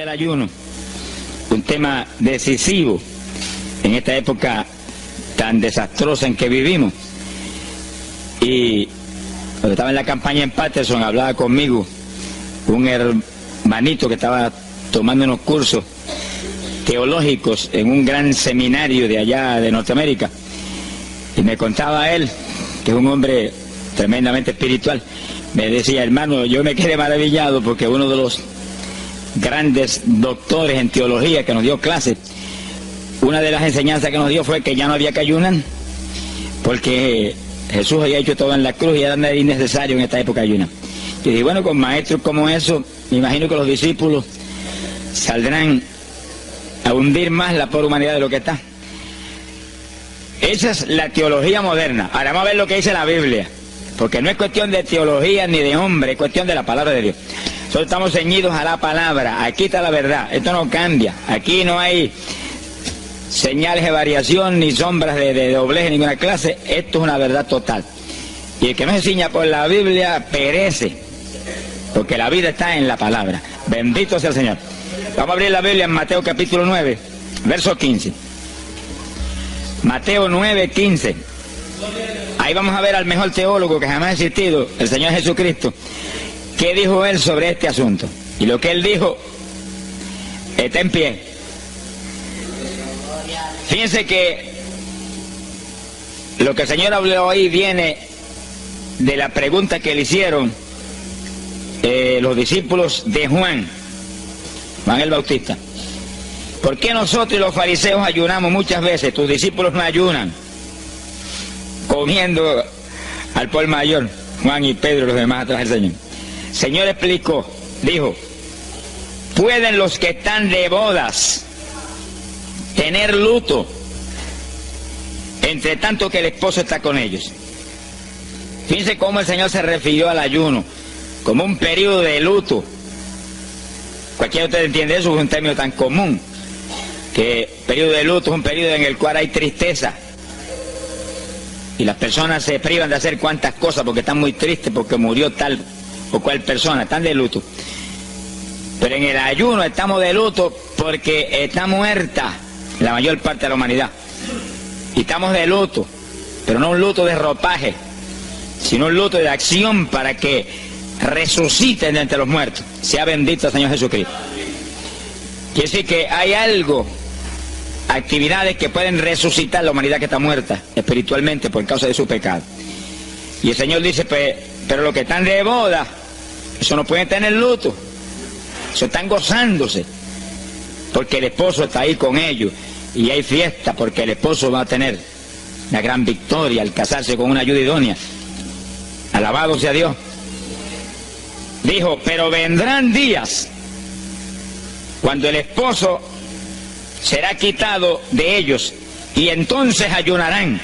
El ayuno, un tema decisivo en esta época tan desastrosa en que vivimos. Y cuando estaba en la campaña en Patterson, hablaba conmigo un hermanito que estaba tomando unos cursos teológicos en un gran seminario de allá de Norteamérica, y me contaba él, que es un hombre tremendamente espiritual, me decía: hermano, yo me quedé maravillado porque uno de los grandes doctores en teología que nos dio clases, una de las enseñanzas que nos dio fue que ya no había que ayunar, porque Jesús había hecho todo en la cruz y era innecesario en esta época ayunar. Yo dije, bueno, con maestros como eso, me imagino que los discípulos saldrán a hundir más la pobre humanidad de lo que está. Esa es la teología moderna. Ahora vamos a ver lo que dice la Biblia, porque no es cuestión de teología ni de hombre, es cuestión de la palabra de Dios. Nosotros estamos ceñidos a la palabra, aquí está la verdad, esto no cambia, aquí no hay señales de variación ni sombras de doblez de ninguna clase, esto es una verdad total. Y el que no se ciña por la Biblia perece, porque la vida está en la palabra. Bendito sea el Señor. Vamos a abrir la Biblia en Mateo capítulo 9, verso 15. Mateo 9, 15. Ahí vamos a ver al mejor teólogo que jamás ha existido, el Señor Jesucristo. ¿Qué dijo él sobre este asunto? Y lo que él dijo está en pie. Fíjense que lo que el Señor habló ahí viene de la pregunta que le hicieron los discípulos de Juan el Bautista. ¿Por qué nosotros y los fariseos ayunamos muchas veces? Tus discípulos no ayunan, comiendo al por mayor, Juan y Pedro y los demás atrás del Señor. El Señor explicó, dijo: ¿pueden los que están de bodas tener luto entre tanto que el esposo está con ellos? Fíjense cómo el Señor se refirió al ayuno como un periodo de luto. Cualquiera de ustedes entiende eso, es un término tan común, que periodo de luto es un periodo en el cual hay tristeza y las personas se privan de hacer cuantas cosas porque están muy tristes porque murió tal o cual persona, están de luto. Pero en el ayuno estamos de luto porque está muerta la mayor parte de la humanidad, y estamos de luto, pero no un luto de ropaje, sino un luto de acción para que resuciten de entre los muertos. Sea bendito el Señor Jesucristo. Quiere decir que hay algo, actividades que pueden resucitar la humanidad que está muerta espiritualmente por causa de su pecado. Y el Señor dice, pero los que están de boda, eso no pueden tener luto, eso están gozándose, porque el esposo está ahí con ellos, y hay fiesta porque el esposo va a tener la gran victoria al casarse con una ayuda idónea. Alabado sea Dios. Dijo, pero vendrán días cuando el esposo será quitado de ellos, y entonces ayunarán.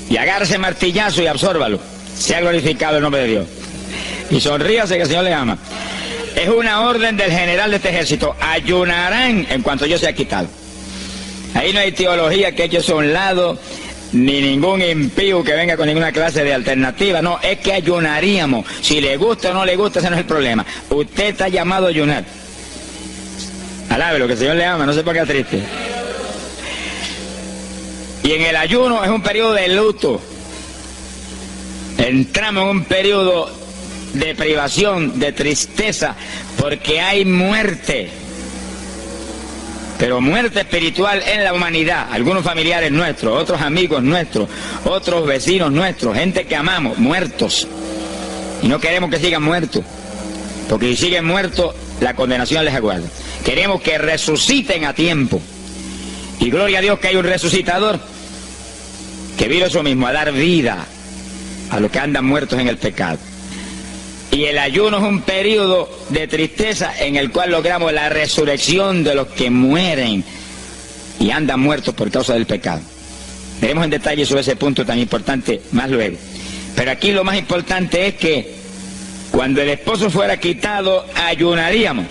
Y agárrese martillazo y absórbalo. Sea glorificado el nombre de Dios. Y sonríase que el Señor le ama. Es una orden del general de este ejército. Ayunarán en cuanto yo sea quitado. Ahí no hay teología que eche eso a un lado, ni ningún impío que venga con ninguna clase de alternativa. No, es que ayunaríamos. Si le gusta o no le gusta, ese no es el problema. Usted está llamado a ayunar. Alabe lo que el Señor le ama, no se ponga triste. Y en el ayuno es un periodo de luto. Entramos en un periodo de privación, de tristeza, porque hay muerte. Pero muerte espiritual en la humanidad. Algunos familiares nuestros, otros amigos nuestros, otros vecinos nuestros, gente que amamos, muertos. Y no queremos que sigan muertos, porque si siguen muertos, la condenación les aguarda. Queremos que resuciten a tiempo. Y gloria a Dios que hay un resucitador que vino eso mismo, a dar vida a los que andan muertos en el pecado. Y el ayuno es un periodo de tristeza en el cual logramos la resurrección de los que mueren y andan muertos por causa del pecado. Veremos en detalle sobre ese punto tan importante más luego. Pero aquí lo más importante es que cuando el esposo fuera quitado, ayunaríamos.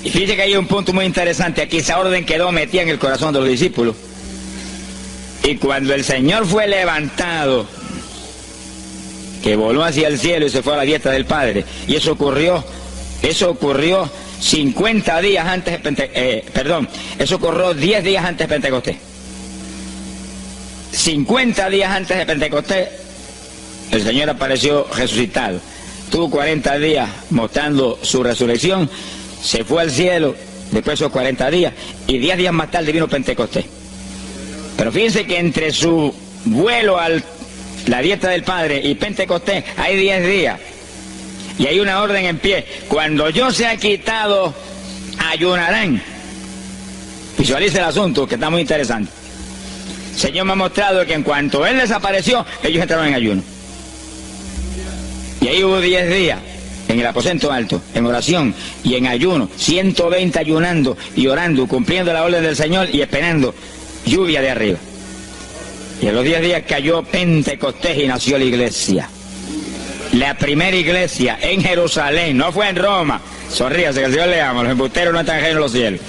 Y fíjense que hay un punto muy interesante aquí. Esa orden quedó metida en el corazón de los discípulos. Y cuando el Señor fue levantado, que voló hacia el cielo y se fue a la diestra del Padre, y eso ocurrió Eso ocurrió 50 días antes de eso ocurrió 10 días antes de Pentecostés. 50 días antes de Pentecostés, el Señor apareció resucitado. Tuvo 40 días mostrando su resurrección, se fue al cielo después de esos 40 días, y 10 días más tarde vino Pentecostés. Pero fíjense que entre su vuelo a la dieta del Padre y Pentecostés hay 10 días. Y hay una orden en pie: cuando yo sea quitado, ayunarán. Visualice el asunto, que está muy interesante. El Señor me ha mostrado que en cuanto Él desapareció, ellos entraron en ayuno. Y ahí hubo 10 días en el aposento alto, en oración y en ayuno, 120 ayunando y orando, cumpliendo la orden del Señor y esperando lluvia de arriba. Y en los 10 días cayó Pentecostés y nació la iglesia. La primera iglesia en Jerusalén, no fue en Roma. Sonríase, que el Señor le ama, los embusteros no están ajenos a los cielos.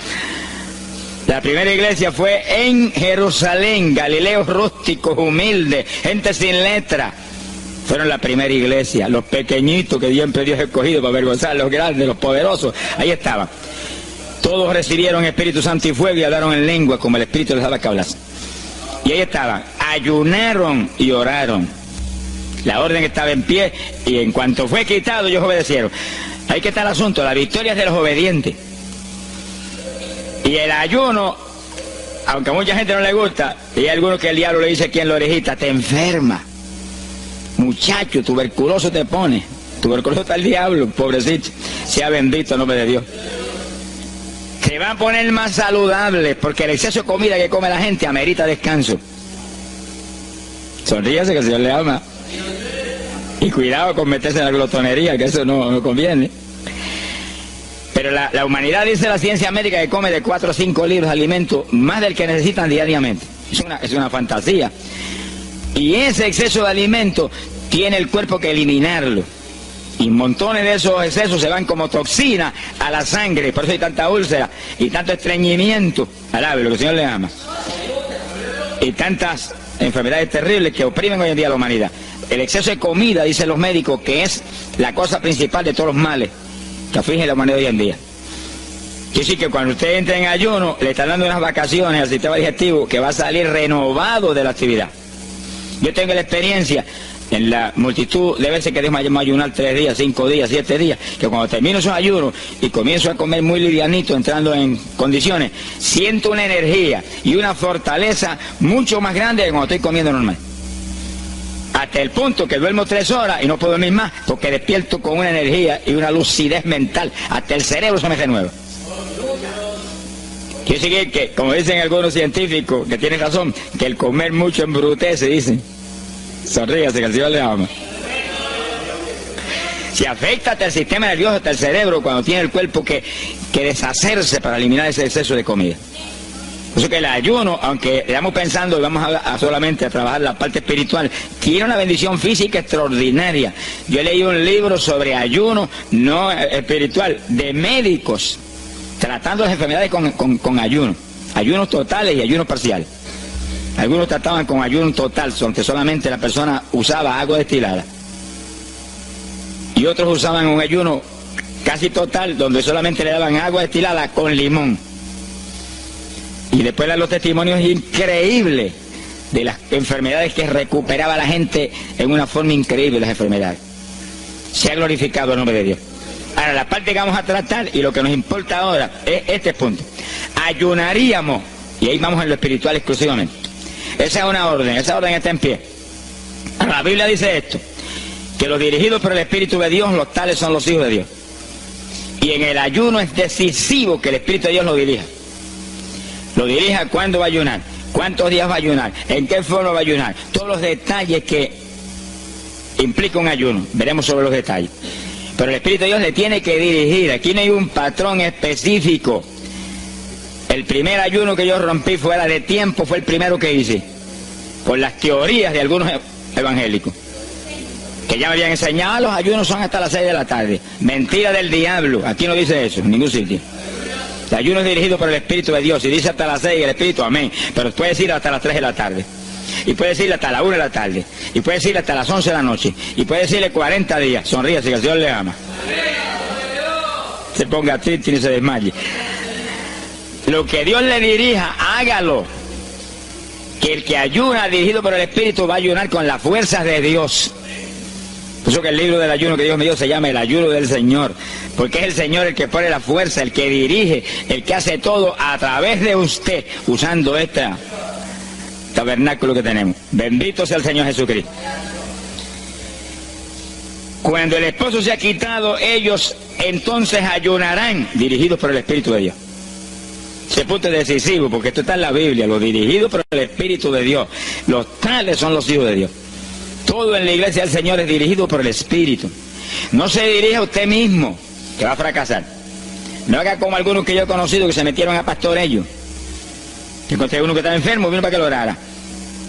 La primera iglesia fue en Jerusalén, galileos rústicos, humildes, gente sin letra. Fueron la primera iglesia, los pequeñitos que siempre Dios ha escogido para avergonzar a los grandes, los poderosos, ahí estaban. Todos recibieron Espíritu Santo y fuego y hablaron en lengua como el Espíritu les daba que hablasen. Y ahí estaban, ayunaron y oraron. La orden estaba en pie y en cuanto fue quitado ellos obedecieron. Ahí que está el asunto, la victoria es de los obedientes. Y el ayuno, aunque a mucha gente no le gusta, y hay algunos que el diablo le dice aquí en la orejita: te enferma. Muchacho, tuberculoso te pone. Tuberculoso está el diablo, pobrecito. Sea bendito el nombre de Dios. Se va a poner más saludable porque el exceso de comida que come la gente amerita descanso. Sonríase, que el Señor le ama. Y cuidado con meterse en la glotonería, que eso no conviene. Pero la humanidad, dice la ciencia médica, que come de 4 a 5 libros de alimento, más del que necesitan diariamente. Es una fantasía. Y ese exceso de alimento tiene el cuerpo que eliminarlo. Y montones de esos excesos se van como toxina a la sangre. Por eso hay tanta úlcera y tanto estreñimiento. Alabe lo que el Señor le ama. Y tantas enfermedades terribles que oprimen hoy en día a la humanidad. El exceso de comida, dicen los médicos, que es la cosa principal de todos los males que afligen la humanidad hoy en día. Quiere decir que cuando usted entra en ayuno, le están dando unas vacaciones al sistema digestivo que va a salir renovado de la actividad. Yo tengo la experiencia en la multitud de veces que Dios me ha llamado a ayunar 3 días, 5 días, 7 días, que cuando termino esos ayunos y comienzo a comer muy livianito, entrando en condiciones, siento una energía y una fortaleza mucho más grande que cuando estoy comiendo normal. Hasta el punto que duermo 3 horas y no puedo dormir más, porque despierto con una energía y una lucidez mental. Hasta el cerebro se me renueva. Quiere decir que, como dicen algunos científicos, que tienen razón, que el comer mucho embrutece, dicen. Sonríase, que el Señor le ama. Si afecta hasta el sistema nervioso, hasta el cerebro, cuando tiene el cuerpo que deshacerse para eliminar ese exceso de comida. Por eso que el ayuno, aunque estamos pensando y vamos solamente a trabajar la parte espiritual, tiene una bendición física extraordinaria. Yo leí un libro sobre ayuno, no espiritual, de médicos, tratando las enfermedades con ayuno. Ayunos totales y ayunos parciales. Algunos trataban con ayuno total, donde solamente la persona usaba agua destilada. Y otros usaban un ayuno casi total, donde solamente le daban agua destilada con limón. Y después dan los testimonios increíbles de las enfermedades que recuperaba la gente en una forma increíble, las enfermedades. Se ha glorificado el nombre de Dios. Ahora, la parte que vamos a tratar y lo que nos importa ahora es este punto. Ayunaríamos, y ahí vamos en lo espiritual exclusivamente. Esa es una orden, esa orden está en pie. La Biblia dice esto, que los dirigidos por el Espíritu de Dios, los tales son los hijos de Dios. Y en el ayuno es decisivo que el Espíritu de Dios lo dirija. Lo dirija cuándo va a ayunar, cuántos días va a ayunar, en qué forma va a ayunar, todos los detalles que implica un ayuno, veremos sobre los detalles. Pero el Espíritu de Dios le tiene que dirigir, aquí no hay un patrón específico. El primer ayuno que yo rompí fuera de tiempo fue el primero que hice, por las teorías de algunos evangélicos, que ya me habían enseñado, los ayunos son hasta las 6 de la tarde. Mentira del diablo, aquí no dice eso, en ningún sitio. El ayuno es dirigido por el Espíritu de Dios, y dice hasta las 6 el Espíritu, amén, pero puede decir hasta las 3 de la tarde, y puede decirle hasta la 1 de la tarde, y puede decirle hasta las 11 de la noche, y puede decirle 40 días, sonríase que el Señor le ama. se ponga triste ni se desmaye. Lo que Dios le dirija, hágalo. Que el que ayuna dirigido por el Espíritu va a ayunar con las fuerzas de Dios. Por eso que el libro del ayuno que Dios me dio se llama el ayuno del Señor, porque es el Señor el que pone la fuerza, el que dirige, el que hace todo a través de usted, usando este tabernáculo que tenemos. Bendito sea el Señor Jesucristo. Cuando el esposo se ha quitado, ellos entonces ayunarán, dirigidos por el Espíritu de Dios. Ese punto es decisivo, porque esto está en la Biblia, los dirigidos por el Espíritu de Dios. Los tales son los hijos de Dios. Todo en la iglesia del Señor es dirigido por el Espíritu. No se dirija a usted mismo, que va a fracasar. No haga como algunos que yo he conocido que se metieron a pastor ellos. Encontré uno que estaba enfermo, vino para que lo orara.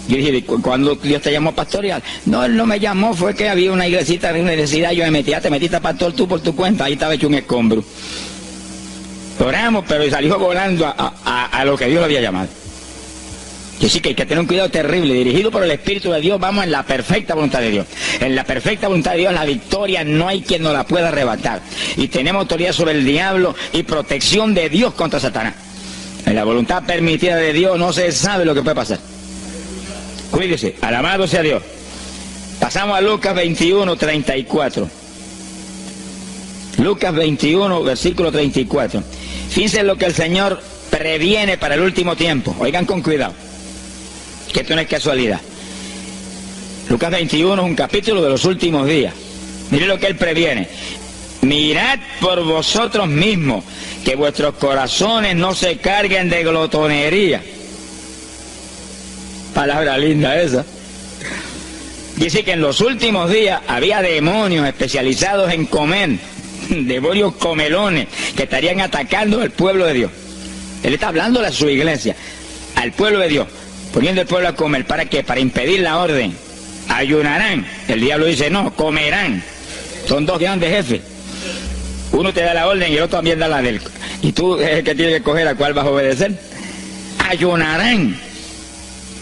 Yo dije, ¿cuándo Dios te llamó pastoreal? No, él no me llamó, fue que había una iglesita de universidad, yo me metí, te metiste a pastor tú por tu cuenta, ahí estaba hecho un escombro. Oramos, pero salió volando a lo que Dios lo había llamado. Que sí que hay que tener un cuidado terrible, dirigido por el Espíritu de Dios, vamos en la perfecta voluntad de Dios. En la perfecta voluntad de Dios la victoria no hay quien nos la pueda arrebatar. Y tenemos autoridad sobre el diablo y protección de Dios contra Satanás. En la voluntad permitida de Dios no se sabe lo que puede pasar. Cuídese, alabado sea Dios. Pasamos a Lucas 21, 34. Lucas 21, versículo 34. Fíjense lo que el Señor previene para el último tiempo. Oigan con cuidado, que esto no es casualidad. Lucas 21 es un capítulo de los últimos días. Miren lo que Él previene. Mirad por vosotros mismos, que vuestros corazones no se carguen de glotonería. Palabra linda esa. Dice que en los últimos días había demonios especializados en comer, demonios comelones, que estarían atacando al pueblo de Dios. Él está hablando a su iglesia, al pueblo de Dios, poniendo al pueblo a comer. ¿Para qué? Para impedir la orden. Ayunarán. El diablo dice, no, comerán. Son dos grandes jefes. Uno te da la orden y el otro también da la del. Y tú es el que tiene que escoger a cuál vas a obedecer. Ayunarán.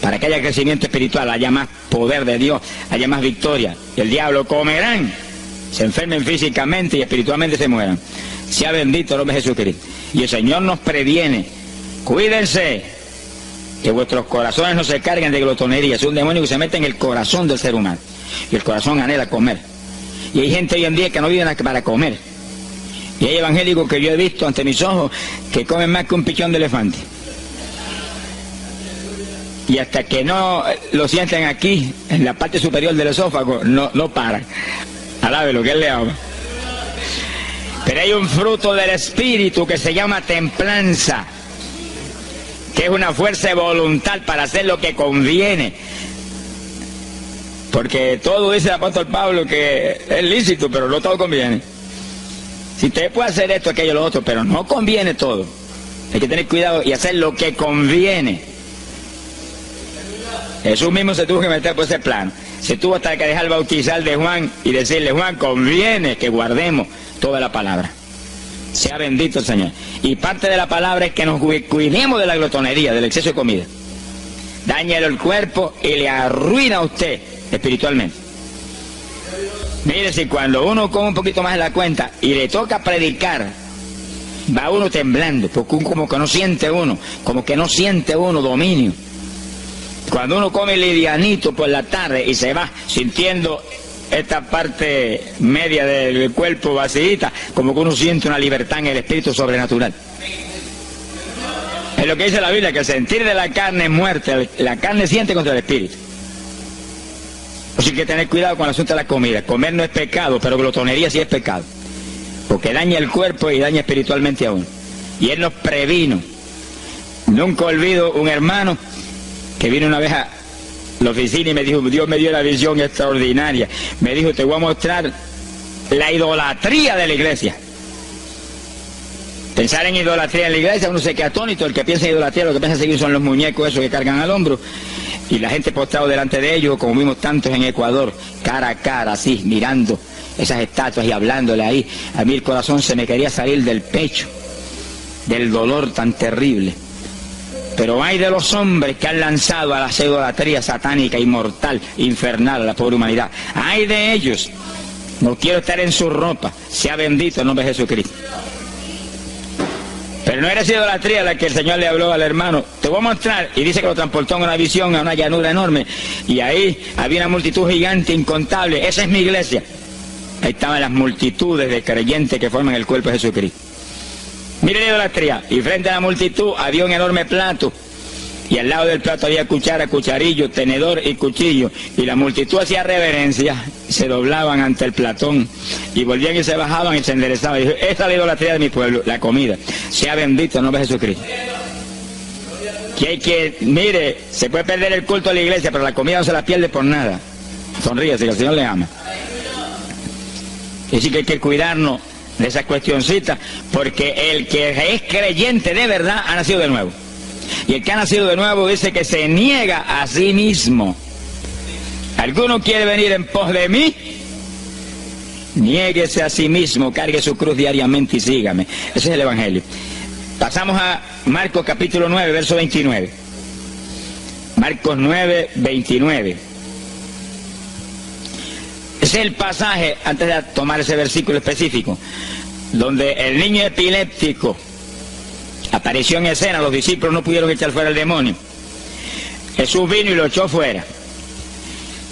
Para que haya crecimiento espiritual, haya más poder de Dios, haya más victoria. El diablo comerán. Se enfermen físicamente y espiritualmente se mueran. Sea bendito el nombre de Jesucristo. Y el Señor nos previene. Cuídense, que vuestros corazones no se carguen de glotonería. Es un demonio que se mete en el corazón del ser humano. Y el corazón anhela comer. Y hay gente hoy en día que no vive para comer. Y hay evangélicos que yo he visto ante mis ojos que comen más que un pichón de elefante. Y hasta que no lo sienten aquí, en la parte superior del esófago, no paran. Alabe lo que Él le ama. Pero hay un fruto del Espíritu que se llama templanza, que es una fuerza de voluntad para hacer lo que conviene. Porque todo dice el apóstol Pablo que es lícito, pero no todo conviene. Si usted puede hacer esto, aquello, lo otro, pero no conviene todo. Hay que tener cuidado y hacer lo que conviene. Jesús mismo se tuvo que meter por ese plano. Se tuvo hasta que dejar bautizar de Juan y decirle, Juan, conviene que guardemos toda la palabra. Sea bendito el Señor. Y parte de la palabra es que nos cuidemos de la glotonería, del exceso de comida. Dáñelo el cuerpo y le arruina a usted espiritualmente. Mire, si cuando uno come un poquito más de la cuenta y le toca predicar, va uno temblando, porque como que no siente uno dominio. Cuando uno come livianito por la tarde y se va sintiendo esta parte media del cuerpo vacíita, como que uno siente una libertad en el espíritu sobrenatural. Es lo que dice la Biblia, que el sentir de la carne es muerte, la carne siente contra el espíritu. Así que hay que tener cuidado con el asunto de la comida. Comer no es pecado, pero glotonería sí es pecado, porque daña el cuerpo y daña espiritualmente a uno. Y Él nos previno. Nunca olvido un hermano que vino una vez a la oficina y me dijo, Dios me dio una visión extraordinaria. Me dijo, te voy a mostrar la idolatría de la iglesia. Pensar en idolatría en la iglesia, uno se queda atónito. El que piensa en idolatría, lo que piensa seguir son los muñecos esos que cargan al hombro. Y la gente postrado delante de ellos, como vimos tantos en Ecuador, cara a cara, así, mirando esas estatuas y hablándole ahí. A mí el corazón se me quería salir del pecho, del dolor tan terrible. Pero hay de los hombres que han lanzado a la idolatría satánica, inmortal, infernal a la pobre humanidad. Hay de ellos. No quiero estar en su ropa. Sea bendito el nombre de Jesucristo. Pero no era esa idolatría la que el Señor le habló al hermano. Te voy a mostrar. Y dice que lo transportó en una visión a una llanura enorme. Y ahí había una multitud gigante, incontable. Esa es mi iglesia. Ahí estaban las multitudes de creyentes que forman el cuerpo de Jesucristo. Mire la idolatría. Y frente a la multitud había un enorme plato. Y al lado del plato había cuchara, cucharillo, tenedor y cuchillo. Y la multitud hacía reverencia, se doblaban ante el platón y volvían y se bajaban y se enderezaban. Y dijo, esta es la idolatría de mi pueblo, la comida. Sea bendito el nombre de Jesucristo. Mire, se puede perder el culto de la iglesia, pero la comida no se la pierde por nada. Sonríese, que el Señor le ama. Es decir, que hay que cuidarnos de esas cuestioncitas, porque el que es creyente de verdad ha nacido de nuevo. Y el que ha nacido de nuevo dice que se niega a sí mismo. ¿Alguno quiere venir en pos de mí? Niéguese a sí mismo, cargue su cruz diariamente y sígame. Ese es el Evangelio. Pasamos a Marcos capítulo 9, verso 29. Marcos 9, 29. Ese es el pasaje, antes de tomar ese versículo específico, donde el niño epiléptico apareció en escena. Los discípulos no pudieron echar fuera el demonio. Jesús vino y lo echó fuera.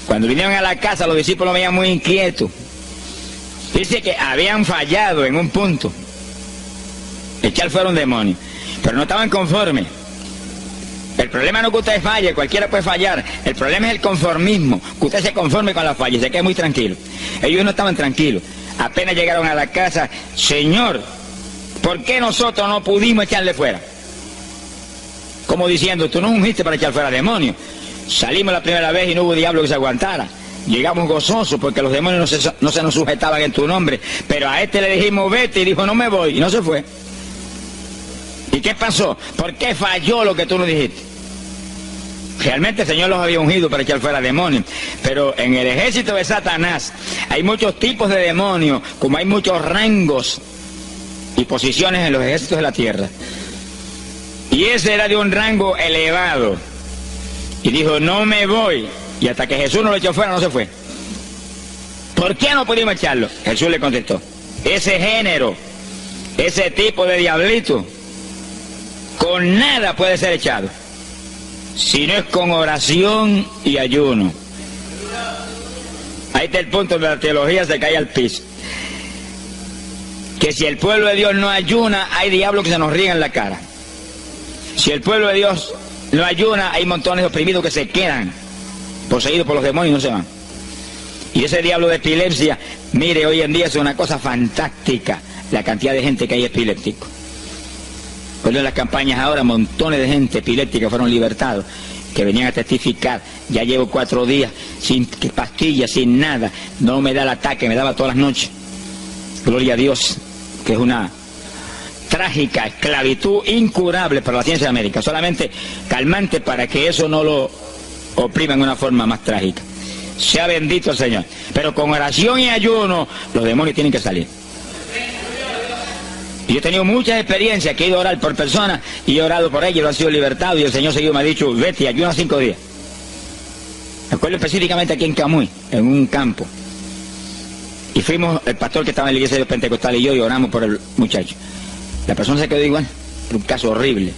Cuando vinieron a la casa, los discípulos lo veían muy inquietos. Dice que habían fallado en un punto, echar fuera un demonio, pero no estaban conformes. El problema no es que usted falle, cualquiera puede fallar. El problema es el conformismo, que usted se conforme con la falla y se quede muy tranquilo. Ellos no estaban tranquilos. Apenas llegaron a la casa, Señor, ¿por qué nosotros no pudimos echarle fuera? Como diciendo, tú no ungiste para echar fuera demonios. Salimos la primera vez y no hubo diablo que se aguantara. Llegamos gozosos porque los demonios no se nos sujetaban en tu nombre. Pero a este le dijimos, vete, y dijo, no me voy, y no se fue. ¿Y qué pasó? ¿Por qué falló lo que tú nos dijiste? Realmente el Señor los había ungido para echar fuera demonios. Pero en el ejército de Satanás hay muchos tipos de demonios, como hay muchos rangos y posiciones en los ejércitos de la tierra. Y ese era de un rango elevado. Y dijo, no me voy. Y hasta que Jesús no lo echó fuera, no se fue. ¿Por qué no pudimos echarlo? Jesús le contestó, ese género, ese tipo de diablito, con nada puede ser echado, si no es con oración y ayuno. Ahí está el punto donde la teología se cae al piso. Que si el pueblo de Dios no ayuna, hay diablos que se nos ríen en la cara. Si el pueblo de Dios no ayuna, hay montones de oprimidos que se quedan poseídos por los demonios y no se van. Y ese diablo de epilepsia, mire, hoy en día es una cosa fantástica la cantidad de gente que hay epiléptico. Pues en las campañas ahora, montones de gente epiléptica fueron libertados, que venían a testificar. Ya llevo 4 días sin pastillas, sin nada, no me da el ataque, me daba todas las noches. Gloria a Dios, que es una trágica esclavitud incurable para la ciencia de América, solamente calmante para que eso no lo oprima en una forma más trágica. Sea bendito el Señor. Pero con oración y ayuno, los demonios tienen que salir. Y yo he tenido muchas experiencias que he ido a orar por personas y he orado por ellos, lo han sido libertados, y el Señor seguido me ha dicho, vete, ayuna 5 días. Me acuerdo específicamente aquí en Camuy, en un campo. Y fuimos, el pastor que estaba en la iglesia de Pentecostal y yo, y oramos por el muchacho. La persona se quedó igual, un caso horrible.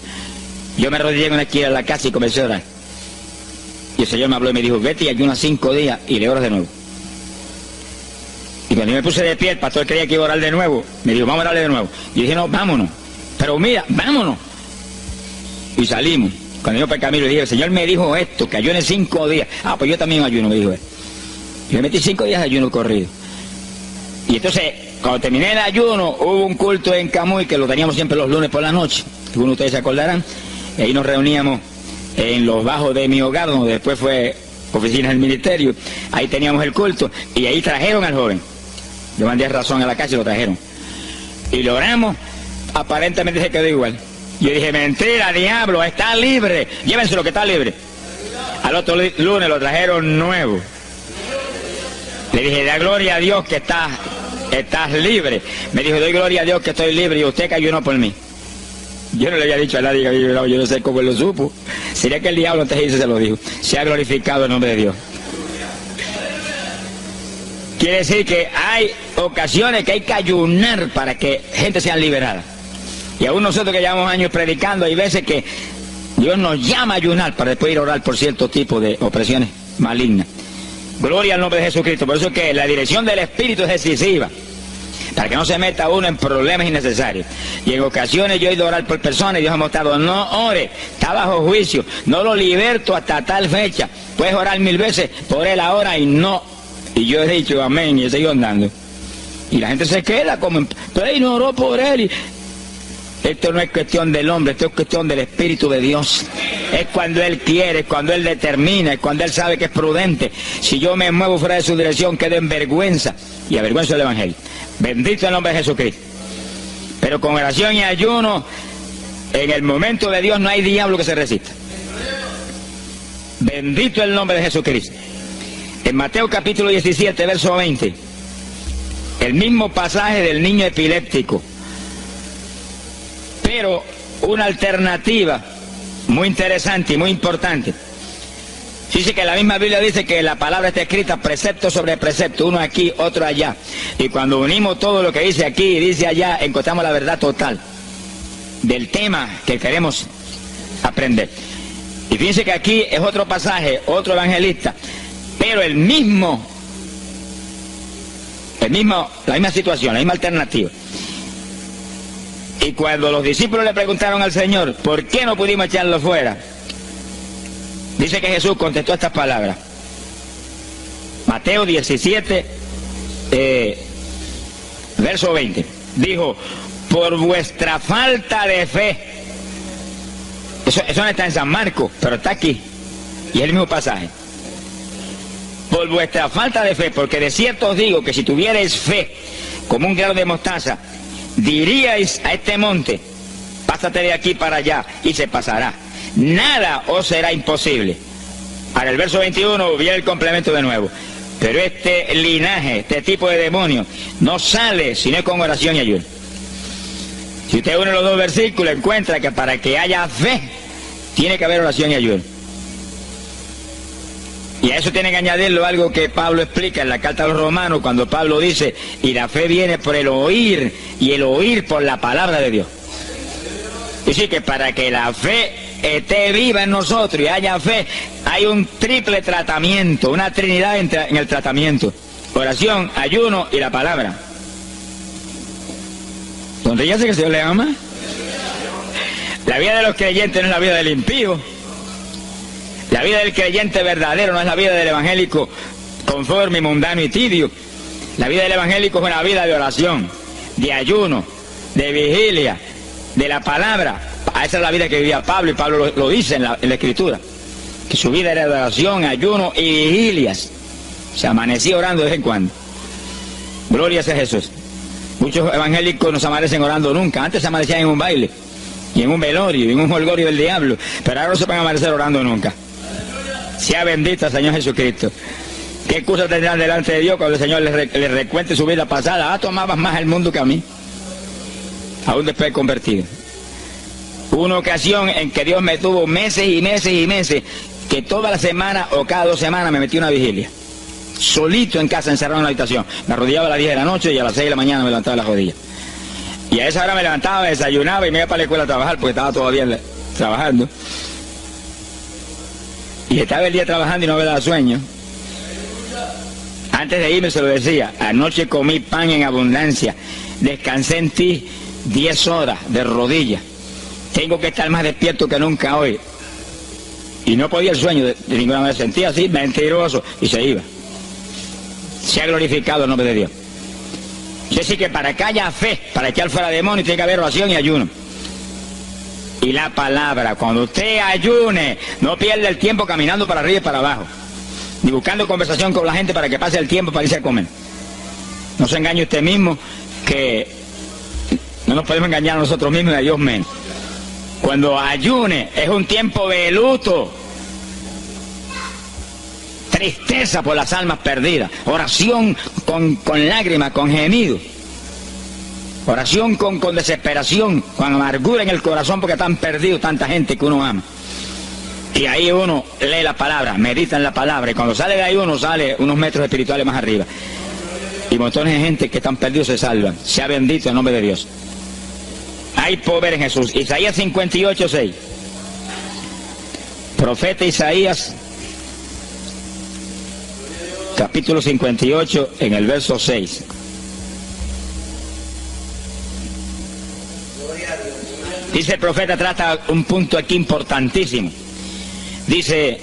Yo me arrodillé en una esquina de la casa y comencé a orar. Y el Señor me habló y me dijo, vete y ayuna 5 días y le oras de nuevo. Y cuando yo me puse de pie, el pastor creía que iba a orar de nuevo. Me dijo, vamos a orarle de nuevo. Y yo dije, no, vámonos. Pero mira, vámonos. Y salimos. Cuando yo por el camino le dije, el Señor me dijo esto, que ayune 5 días. Ah, pues yo también ayuno, me dijo él. Y me metí 5 días de ayuno corrido. Y entonces, cuando terminé el ayuno, hubo un culto en Camuy, que lo teníamos siempre los lunes por la noche. Algunos de ustedes se acordarán. Y ahí nos reuníamos en los bajos de mi hogar, donde después fue oficina del ministerio. Ahí teníamos el culto. Y ahí trajeron al joven. Yo mandé razón a la casa y lo trajeron. Y lo oramos, aparentemente se quedó igual. Yo dije, mentira, diablo, está libre. Llévenselo que está libre. Al otro lunes lo trajeron nuevo. Le dije, da gloria a Dios que estás libre. Me dijo, doy gloria a Dios que estoy libre y usted que ayunó por mí. Yo no le había dicho a nadie que había ayunado, yo no sé cómo él lo supo. Sería que el diablo antes de irse se lo dijo. Se ha glorificado el nombre de Dios. Quiere decir que hay ocasiones que hay que ayunar para que gente sea liberada. Y aún nosotros que llevamos años predicando, hay veces que Dios nos llama a ayunar para después ir a orar por cierto tipo de opresiones malignas. Gloria al nombre de Jesucristo. Por eso es que la dirección del Espíritu es decisiva, para que no se meta uno en problemas innecesarios. Y en ocasiones yo he ido a orar por personas y Dios ha mostrado: no ore, está bajo juicio, no lo liberto hasta tal fecha. Puedes orar 1000 veces por él ahora y no. Y yo he dicho amén y he seguido andando. Y la gente se queda como, pero él no oró por él. Y esto no es cuestión del hombre, esto es cuestión del Espíritu de Dios. Es cuando Él quiere, es cuando Él determina, es cuando Él sabe que es prudente. Si yo me muevo fuera de su dirección, quedo en vergüenza y avergüenzo el Evangelio. Bendito el nombre de Jesucristo. Pero con oración y ayuno, en el momento de Dios no hay diablo que se resista. Bendito el nombre de Jesucristo. En Mateo capítulo 17, verso 20, el mismo pasaje del niño epiléptico, pero una alternativa muy interesante y muy importante. Dice que la misma Biblia dice que la palabra está escrita precepto sobre precepto, uno aquí, otro allá. Y cuando unimos todo lo que dice aquí y dice allá, encontramos la verdad total del tema que queremos aprender. Y fíjense que aquí es otro pasaje, otro evangelista, pero la misma situación, la misma alternativa. Y cuando los discípulos le preguntaron al Señor, ¿por qué no pudimos echarlo fuera? Dice que Jesús contestó estas palabras. Mateo 17, verso 20. Dijo: por vuestra falta de fe. Eso no está en San Marcos, pero está aquí. Y es el mismo pasaje. Por vuestra falta de fe, porque de cierto os digo que si tuvierais fe como un grano de mostaza, diríais a este monte: pásate de aquí para allá, y se pasará. Nada os será imposible. Ahora el verso 21 viene el complemento de nuevo. Pero este linaje, este tipo de demonio, no sale sino con oración y ayuno. Si usted une los dos versículos, encuentra que para que haya fe, tiene que haber oración y ayuno. Y a eso tiene que añadirlo algo que Pablo explica en la carta a los Romanos, cuando Pablo dice: y la fe viene por el oír, y el oír por la palabra de Dios. Y sí, que para que la fe esté viva en nosotros y haya fe, hay un triple tratamiento, una trinidad en el tratamiento: oración, ayuno y la palabra. ¿Dónde ya sé que el Señor le ama? La vida de los creyentes no es la vida del impío. La vida del creyente verdadero no es la vida del evangélico conforme, mundano y tibio. La vida del evangélico es una vida de oración, de ayuno, de vigilia, de la palabra. Esa es la vida que vivía Pablo, y Pablo lo dice en la Escritura, que su vida era de oración, ayuno y vigilias. Se amanecía orando de vez en cuando. Gloria sea Jesús. Muchos evangélicos no se amanecen orando nunca. Antes se amanecían en un baile, y en un velorio, y en un jolgorio del diablo, pero ahora no se van a amanecer orando nunca. Sea bendito el Señor Jesucristo. ¿Qué excusa tendrán delante de Dios cuando el Señor les recuente su vida pasada? Ah, tomabas más el mundo que a mí, aún después de convertido. Hubo una ocasión en que Dios me tuvo meses y meses y meses, que toda la semana o cada 2 semanas me metí una vigilia, solito en casa, encerrado en la habitación. Me arrodillaba a las 10 de la noche y a las 6 de la mañana me levantaba las rodillas. Y a esa hora me levantaba, me desayunaba y me iba para la escuela a trabajar, porque estaba todavía trabajando. Y estaba el día trabajando y no me daba sueño. Antes de irme se lo decía: anoche comí pan en abundancia, descansé en ti 10 horas de rodillas, tengo que estar más despierto que nunca hoy. Y no podía el sueño de ninguna manera, sentía así, mentiroso, y se iba. Se ha glorificado el nombre de Dios. Es decir, que para que haya fe, para echar fuera demonios, tiene que haber oración y ayuno. Y la palabra, cuando usted ayune, no pierde el tiempo caminando para arriba y para abajo, ni buscando conversación con la gente para que pase el tiempo para irse a comer. No se engañe usted mismo, que no nos podemos engañar a nosotros mismos y a Dios menos. Cuando ayune es un tiempo de luto, tristeza por las almas perdidas, oración con lágrimas, con gemidos, oración con desesperación, con amargura en el corazón porque están perdidos tanta gente que uno ama. Y ahí uno lee la palabra, medita en la palabra, y cuando sale de ahí uno sale unos metros espirituales más arriba. Y montones de gente que están perdidos se salvan. Sea bendito el nombre de Dios. Hay poder en Jesús. Isaías 58, 6. Profeta Isaías, capítulo 58, en el verso 6. Dice el profeta, trata un punto aquí importantísimo. Dice,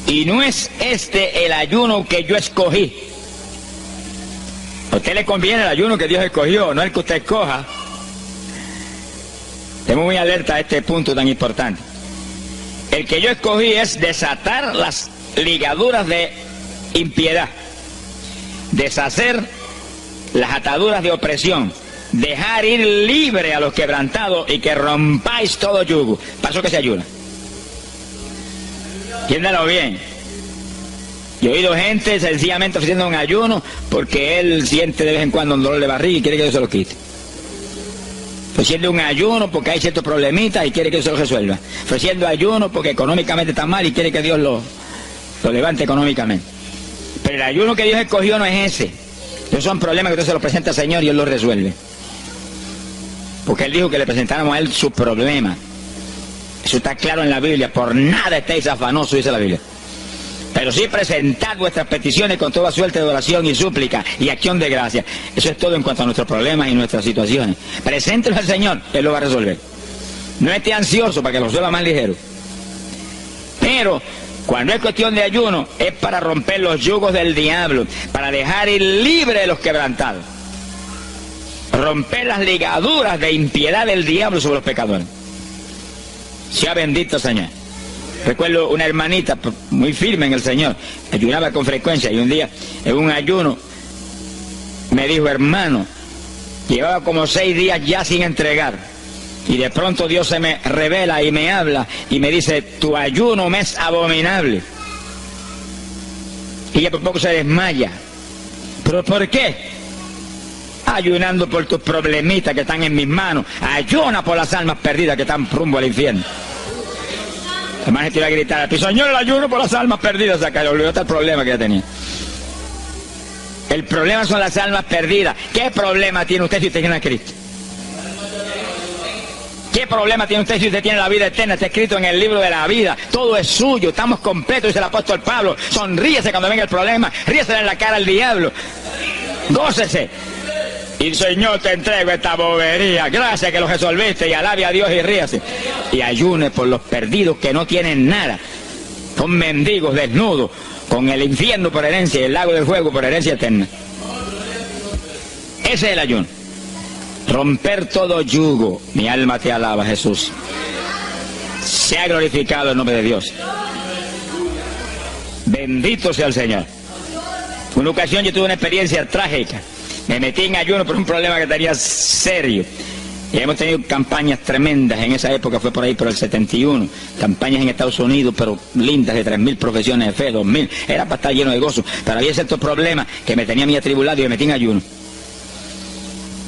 y no es este el ayuno que yo escogí. A usted le conviene el ayuno que Dios escogió, no el que usted escoja. Estemos muy alerta a este punto tan importante. El que yo escogí es desatar las ligaduras de impiedad, deshacer las ataduras de opresión, dejar ir libre a los quebrantados y que rompáis todo yugo. Para eso que se ayuna. Entiéndalo bien. Yo he oído gente sencillamente ofreciendo un ayuno porque él siente de vez en cuando un dolor de barriga y quiere que Dios se lo quite. Ofreciendo un ayuno porque hay ciertos problemitas y quiere que Dios se lo resuelva. Ofreciendo ayuno porque económicamente está mal y quiere que Dios lo levante económicamente. Pero el ayuno que Dios escogió no es ese. Esos son problemas que Dios se los presenta al Señor y Él los resuelve. Porque Él dijo que le presentáramos a Él sus problemas. Eso está claro en la Biblia. Por nada estéis afanosos, dice la Biblia. Pero sí presentad vuestras peticiones con toda suerte de oración y súplica y acción de gracia. Eso es todo en cuanto a nuestros problemas y nuestras situaciones. Preséntelos al Señor, Él lo va a resolver. No esté ansioso para que lo resuelva más ligero. Pero cuando es cuestión de ayuno, es para romper los yugos del diablo, para dejar ir libre a los quebrantados. Romper las ligaduras de impiedad del diablo sobre los pecadores. Sea bendito el Señor. Recuerdo una hermanita muy firme en el Señor, ayunaba con frecuencia y un día en un ayuno me dijo, hermano, llevaba como 6 días ya sin entregar y de pronto Dios se me revela y me habla y me dice, tu ayuno me es abominable. Y ella por poco se desmaya. ¿Pero por qué? Ayunando por tus problemitas que están en mis manos. Ayuna por las almas perdidas que están rumbo al infierno. Además gente iba a gritar, Señor, el ayuno por las almas perdidas, acá le olvidó hasta el problema que ya tenía. El problema son las almas perdidas. ¿Qué problema tiene usted si usted tiene a Cristo? ¿Qué problema tiene usted si usted tiene la vida eterna? Está escrito en el libro de la vida. Todo es suyo, estamos completos, dice el apóstol Pablo. Sonríese cuando venga el problema, ríese en la cara al diablo. Gócese. Y Señor, te entrego esta bobería. Gracias que lo resolviste y alabe a Dios y ríase. Y ayune por los perdidos que no tienen nada. Son mendigos desnudos, con el infierno por herencia y el lago del fuego por herencia eterna. Ese es el ayuno. Romper todo yugo. Mi alma te alaba, Jesús. Sea glorificado el nombre de Dios. Bendito sea el Señor. Una ocasión yo tuve una experiencia trágica. Me metí en ayuno por un problema que tenía serio. Y hemos tenido campañas tremendas. En esa época fue por ahí, por el 71. Campañas en Estados Unidos, pero lindas, de 3.000 profesiones de fe, 2.000. Era para estar lleno de gozo. Pero había ciertos problemas que me tenía a mí atribulado y me metí en ayuno.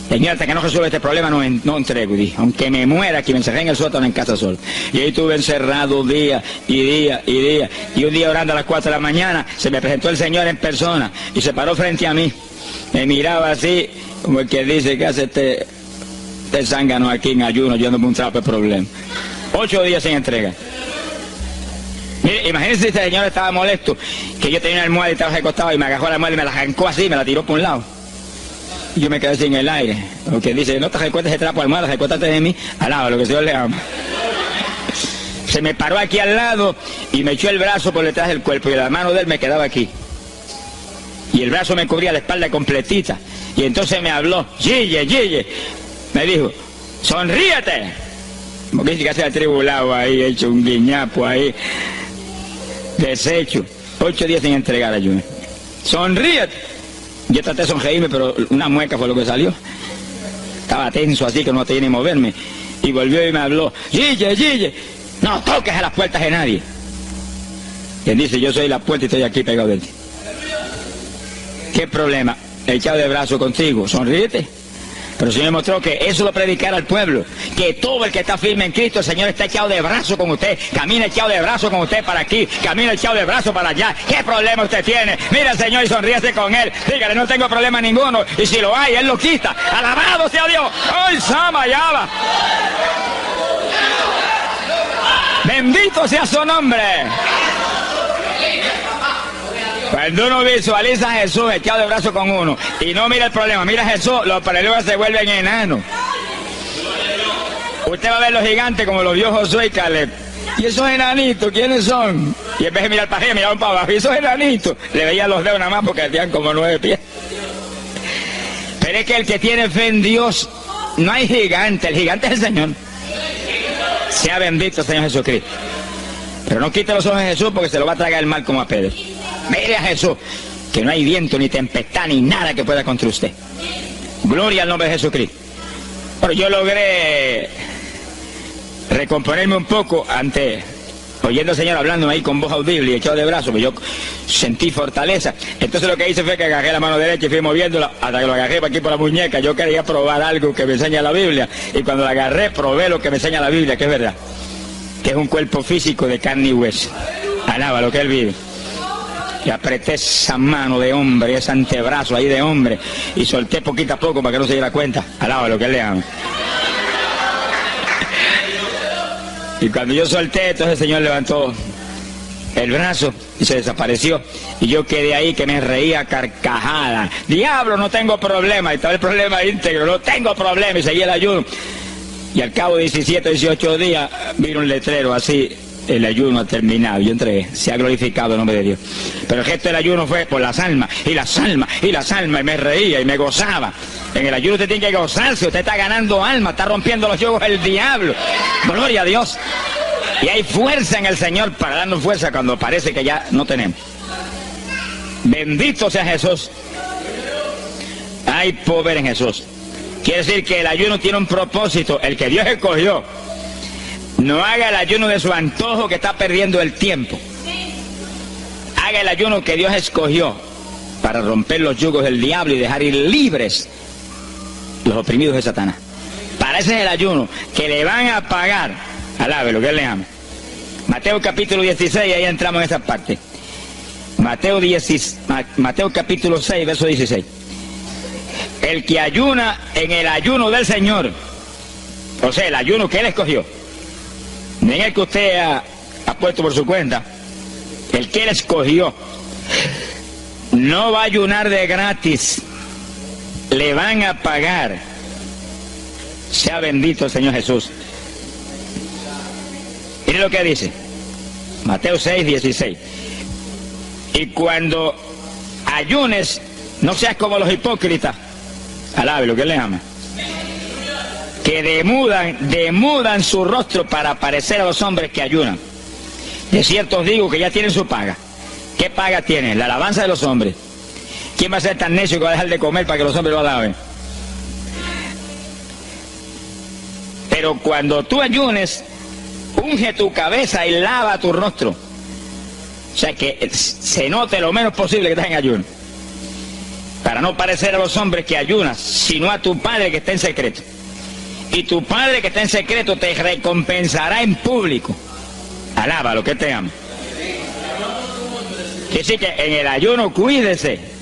Señor, hasta que no resuelva este problema no entrego. Y dije, aunque me muera aquí, me encerré en el sótano en casa solo. Y ahí estuve encerrado día y día y día. Y un día orando a las 4 de la mañana, se me presentó el Señor en persona y se paró frente a mí. Me miraba así, como el que dice, ¿qué hace este zángano aquí en ayuno, llevándome un trapo de problema? 8 días sin entrega. Mire, imagínense si este señor estaba molesto, que yo tenía una almohada y estaba recostado y me agarró la almohada y me la arrancó así, me la tiró por un lado. Y yo me quedé sin el aire. Porque dice, no te recuestes ese trapo de almohada, recuéstate de mí, al lado, lo que el Señor le ama. Se me paró aquí al lado y me echó el brazo por detrás del cuerpo y la mano de él me quedaba aquí. Y el brazo me cubría la espalda completita. Y entonces me habló, Gille, me dijo, sonríete. Porque dice que se ha atribulado ahí, hecho un guiñapo ahí, deshecho. 8 días sin entregar ayuno. Sonríete. Yo traté de sonreírme, pero una mueca fue lo que salió. Estaba tenso así que no tenía ni moverme. Y volvió y me habló, Gille, no toques a las puertas de nadie. Quien dice, yo soy la puerta y estoy aquí pegado de ti. ¿Qué problema? Echado de brazo contigo, sonríete. Pero el Señor mostró que eso lo predicara al pueblo, que todo el que está firme en Cristo, el Señor está echado de brazo con usted, camina echado de brazo con usted para aquí, camina echado de brazo para allá. ¿Qué problema usted tiene? Mira al Señor y sonríese con Él, dígale, no tengo problema ninguno, y si lo hay, Él lo quita. Alabado sea Dios. ¡Ay, Sama, ya va! Bendito sea su nombre. Cuando uno visualiza a Jesús echado de brazo con uno y no mira el problema, mira a Jesús, los problemas se vuelven enanos. Usted va a ver los gigantes como los vio Josué y Caleb. ¿Y esos enanitos quiénes son? Y en vez de mirar para arriba, miraban para abajo. ¿Y esos enanitos? Le veían los dedos nada más porque tenían como 9 pies. Pero es que el que tiene fe en Dios, no hay gigante, el gigante es el Señor. Sea bendito Señor Jesucristo. Pero no quite los ojos de Jesús porque se lo va a tragar el mal como a Pedro. Mire a Jesús, que no hay viento, ni tempestad, ni nada que pueda contra usted. Gloria al nombre de Jesucristo. Pero yo logré recomponerme un poco oyendo al Señor hablándome ahí con voz audible y echado de brazos, pues yo sentí fortaleza. Entonces lo que hice fue que agarré la mano derecha y fui moviéndola hasta que lo agarré por aquí por la muñeca. Yo quería probar algo que me enseña la Biblia, y cuando la agarré probé lo que me enseña la Biblia, que es verdad, que es un cuerpo físico de carne y hueso. Alaba lo que Él vive. Y apreté esa mano de hombre, ese antebrazo ahí de hombre, y solté poquito a poco para que no se diera cuenta. Alaba lo que Él le ama. Y cuando yo solté, entonces el Señor levantó el brazo y se desapareció. Y yo quedé ahí que me reía carcajada. Diablo, no tengo problema. Y estaba el problema íntegro, no tengo problema. Y seguí el ayuno. Y al cabo de 17, 18 días, vino un letrero así: el ayuno ha terminado. Yo entregué, se ha glorificado el nombre de Dios. Pero el gesto del ayuno fue por las almas, y las almas, y las almas, y me reía y me gozaba. En el ayuno usted tiene que gozarse, usted está ganando alma, está rompiendo los yugos del diablo. Gloria a Dios. Y hay fuerza en el Señor para darnos fuerza cuando parece que ya no tenemos. Bendito sea Jesús. Hay poder en Jesús. Quiere decir que el ayuno tiene un propósito, el que Dios escogió. No haga el ayuno de su antojo, que está perdiendo el tiempo. Haga el ayuno que Dios escogió para romper los yugos del diablo y dejar ir libres los oprimidos de Satanás. Para ese es el ayuno que le van a pagar. Alabe lo que Él le ama. Mateo capítulo 16, ahí entramos en esa parte. Mateo capítulo 6, verso 16. El que ayuna en el ayuno del Señor, o sea, el ayuno que Él escogió, no en el que usted ha puesto por su cuenta, el que Él escogió, no va a ayunar de gratis, le van a pagar. Sea bendito el Señor Jesús. Mire lo que dice Mateo 6, 16. Y cuando ayunes, no seas como los hipócritas. Alabe lo que Él le ama. Que demudan su rostro para parecer a los hombres que ayunan. De cierto os digo que ya tienen su paga. ¿Qué paga tienen? La alabanza de los hombres. ¿Quién va a ser tan necio que va a dejar de comer para que los hombres lo alaben? Pero cuando tú ayunes, unge tu cabeza y lava tu rostro. O sea, que se note lo menos posible que estás en ayuno, para no parecer a los hombres que ayunas, sino a tu Padre que está en secreto. Y tu Padre que está en secreto te recompensará en público. Alaba lo que te ama. Quiere decir que en el ayuno cuídese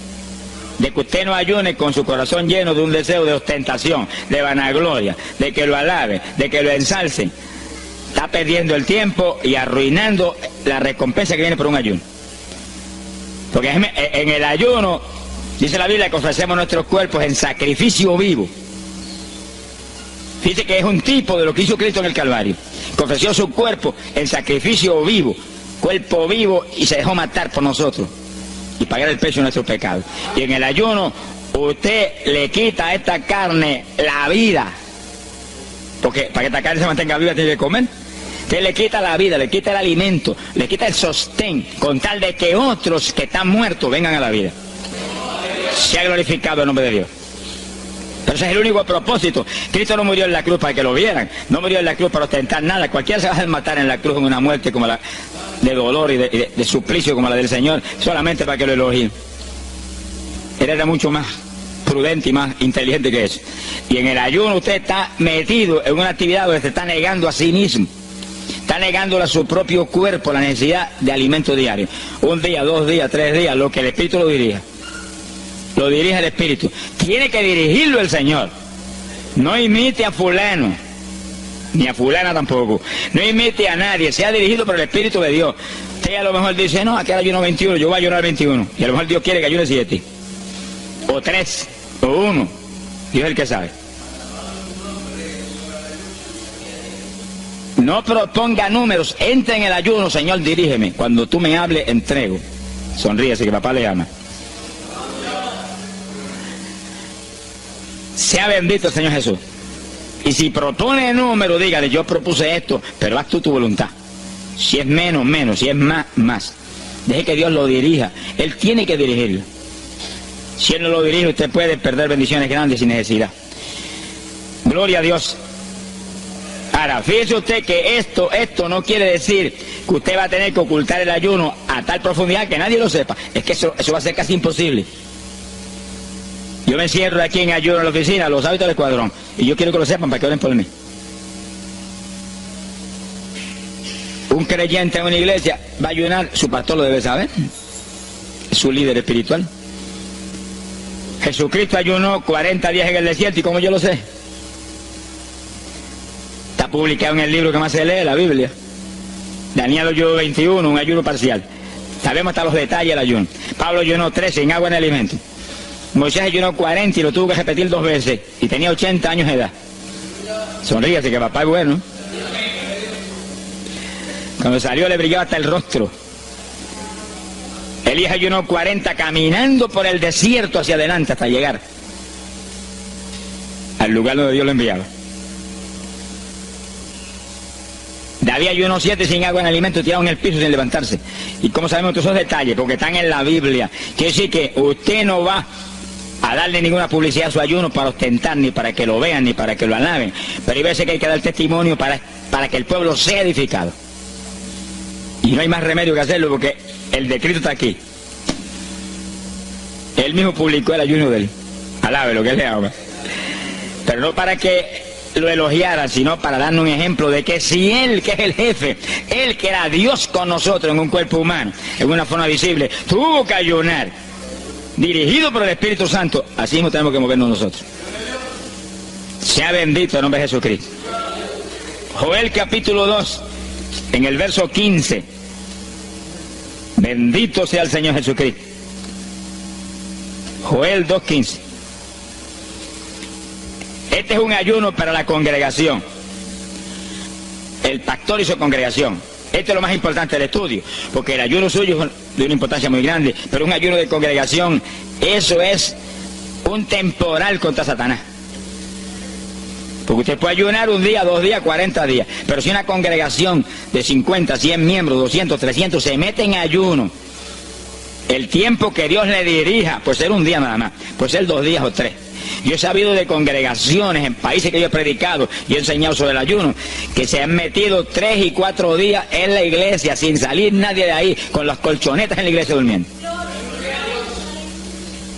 de que usted no ayune con su corazón lleno de un deseo de ostentación, de vanagloria, de que lo alabe, de que lo ensalcen. Está perdiendo el tiempo y arruinando la recompensa que viene por un ayuno. Porque en el ayuno, dice la Biblia, que ofrecemos nuestros cuerpos en sacrificio vivo. Fíjese que es un tipo de lo que hizo Cristo en el Calvario, que ofreció su cuerpo en sacrificio vivo, cuerpo vivo, y se dejó matar por nosotros y pagar el precio de nuestro pecado. Y en el ayuno usted le quita a esta carne la vida, porque para que esta carne se mantenga viva tiene que comer. Usted le quita la vida, le quita el alimento, le quita el sostén, con tal de que otros que están muertos vengan a la vida. Se ha glorificado el nombre de Dios. Pero ese es el único propósito. Cristo no murió en la cruz para que lo vieran, no murió en la cruz para ostentar nada. Cualquiera se va a matar en la cruz en una muerte como la de dolor y de suplicio como la del Señor, solamente para que lo elogien. Él era mucho más prudente y más inteligente que eso. Y en el ayuno usted está metido en una actividad donde se está negando a sí mismo. Está negándole a su propio cuerpo la necesidad de alimento diario. Un día, 2 días, 3 días, lo que el Espíritu lo dirija. Lo dirige el Espíritu. Tiene que dirigirlo el Señor. No imite a fulano, ni a fulana tampoco. No imite a nadie, sea dirigido por el Espíritu de Dios. Usted a lo mejor dice, no, aquí ayuno 21, yo voy a ayunar 21. Y a lo mejor Dios quiere que ayune 7. O 3, o 1. Dios es el que sabe. No proponga números, entre en el ayuno, Señor, dirígeme. Cuando tú me hables, entrego. Sonríese que papá le ama. Sea bendito el Señor Jesús. Y si propone número, dígale, yo propuse esto, pero haz tú tu voluntad. Si es menos, menos, si es más, más. Deje que Dios lo dirija. Él tiene que dirigirlo. Si Él no lo dirige, usted puede perder bendiciones grandes sin necesidad. Gloria a Dios. Ahora, fíjese usted que esto no quiere decir que usted va a tener que ocultar el ayuno a tal profundidad que nadie lo sepa. Es que eso va a ser casi imposible. Yo me encierro aquí en ayuno en la oficina, los hábitos del escuadrón, y yo quiero que lo sepan para que oren por mí. Un creyente en una iglesia va a ayunar, su pastor lo debe saber, es su líder espiritual. Jesucristo ayunó 40 días en el desierto, ¿y cómo yo lo sé? Está publicado en el libro que más se lee, la Biblia. Daniel ayunó 21, un ayuno parcial. Sabemos hasta los detalles del ayuno. Pablo ayunó 13 sin agua en alimento. Moisés ayunó 40 y lo tuvo que repetir 2 veces. Y tenía 80 años de edad. Sonríase que papá es bueno. Cuando salió le brillaba hasta el rostro. Elías ayunó 40 caminando por el desierto hacia adelante hasta llegar al lugar donde Dios lo enviaba. David ayunó 7 sin agua en alimento, tirado en el piso sin levantarse. ¿Y cómo sabemos todos esos detalles? Porque están en la Biblia. Quiere decir que usted no va a darle ninguna publicidad a su ayuno para ostentar, ni para que lo vean, ni para que lo alaben. Pero hay veces que hay que dar testimonio para que el pueblo sea edificado. Y no hay más remedio que hacerlo porque el decreto está aquí. Él mismo publicó el ayuno de él. Alabe lo que él le haga. Pero no para que lo elogiara, sino para darnos un ejemplo de que si Él, que es el jefe, Él que era Dios con nosotros en un cuerpo humano, en una forma visible, tuvo que ayunar, dirigido por el Espíritu Santo, así mismo tenemos que movernos nosotros. Sea bendito el nombre de Jesucristo. Joel capítulo 2, en el verso 15. Bendito sea el Señor Jesucristo. Joel 2:15. Este es un ayuno para la congregación. El pastor y su congregación. Este es lo más importante del estudio, porque el ayuno suyo es de una importancia muy grande, pero un ayuno de congregación, eso es un temporal contra Satanás. Porque usted puede ayunar 1 día, 2 días, 40 días, pero si una congregación de 50, 100 miembros, 200, 300 se mete en ayuno, el tiempo que Dios le dirija, puede ser 1 día nada más, puede ser 2 días o 3. Yo he sabido de congregaciones en países que yo he predicado y he enseñado sobre el ayuno, que se han metido 3 y 4 días en la iglesia sin salir nadie de ahí, con las colchonetas en la iglesia durmiendo.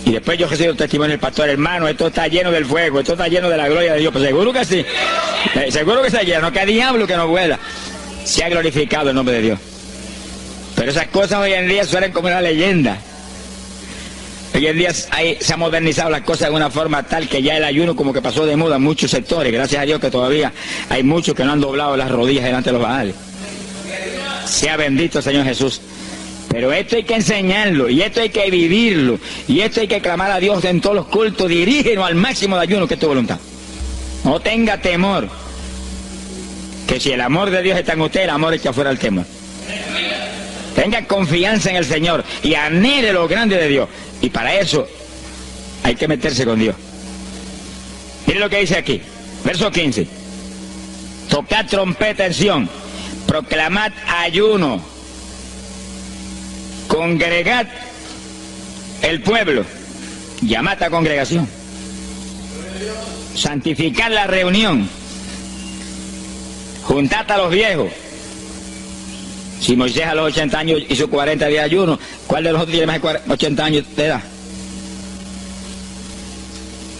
Y después yo recibo el testimonio del pastor, hermano, esto está lleno del fuego, esto está lleno de la gloria de Dios. Pues seguro que sí, seguro que está lleno, que hay diablo que no pueda. Se ha glorificado el nombre de Dios. Pero esas cosas hoy en día suelen como una leyenda. Hoy en día se han modernizado las cosas de una forma tal que ya el ayuno como que pasó de moda en muchos sectores. Gracias a Dios que todavía hay muchos que no han doblado las rodillas delante de los baales. Sea bendito el Señor Jesús. Pero esto hay que enseñarlo, y esto hay que vivirlo, y esto hay que clamar a Dios en todos los cultos. Dirígenos al máximo de ayuno que es tu voluntad. No tenga temor, que si el amor de Dios está en usted, el amor echa fuera el temor. Tenga confianza en el Señor y anhele lo grande de Dios. Y para eso hay que meterse con Dios. Mire lo que dice aquí, verso 15. Tocad trompeta en Sión, proclamad ayuno, congregad el pueblo, llamad a congregación, santificad la reunión, juntad a los viejos. Si Moisés a los 80 años hizo 40 días de ayuno, ¿cuál de nosotros tiene más de 80 años de edad?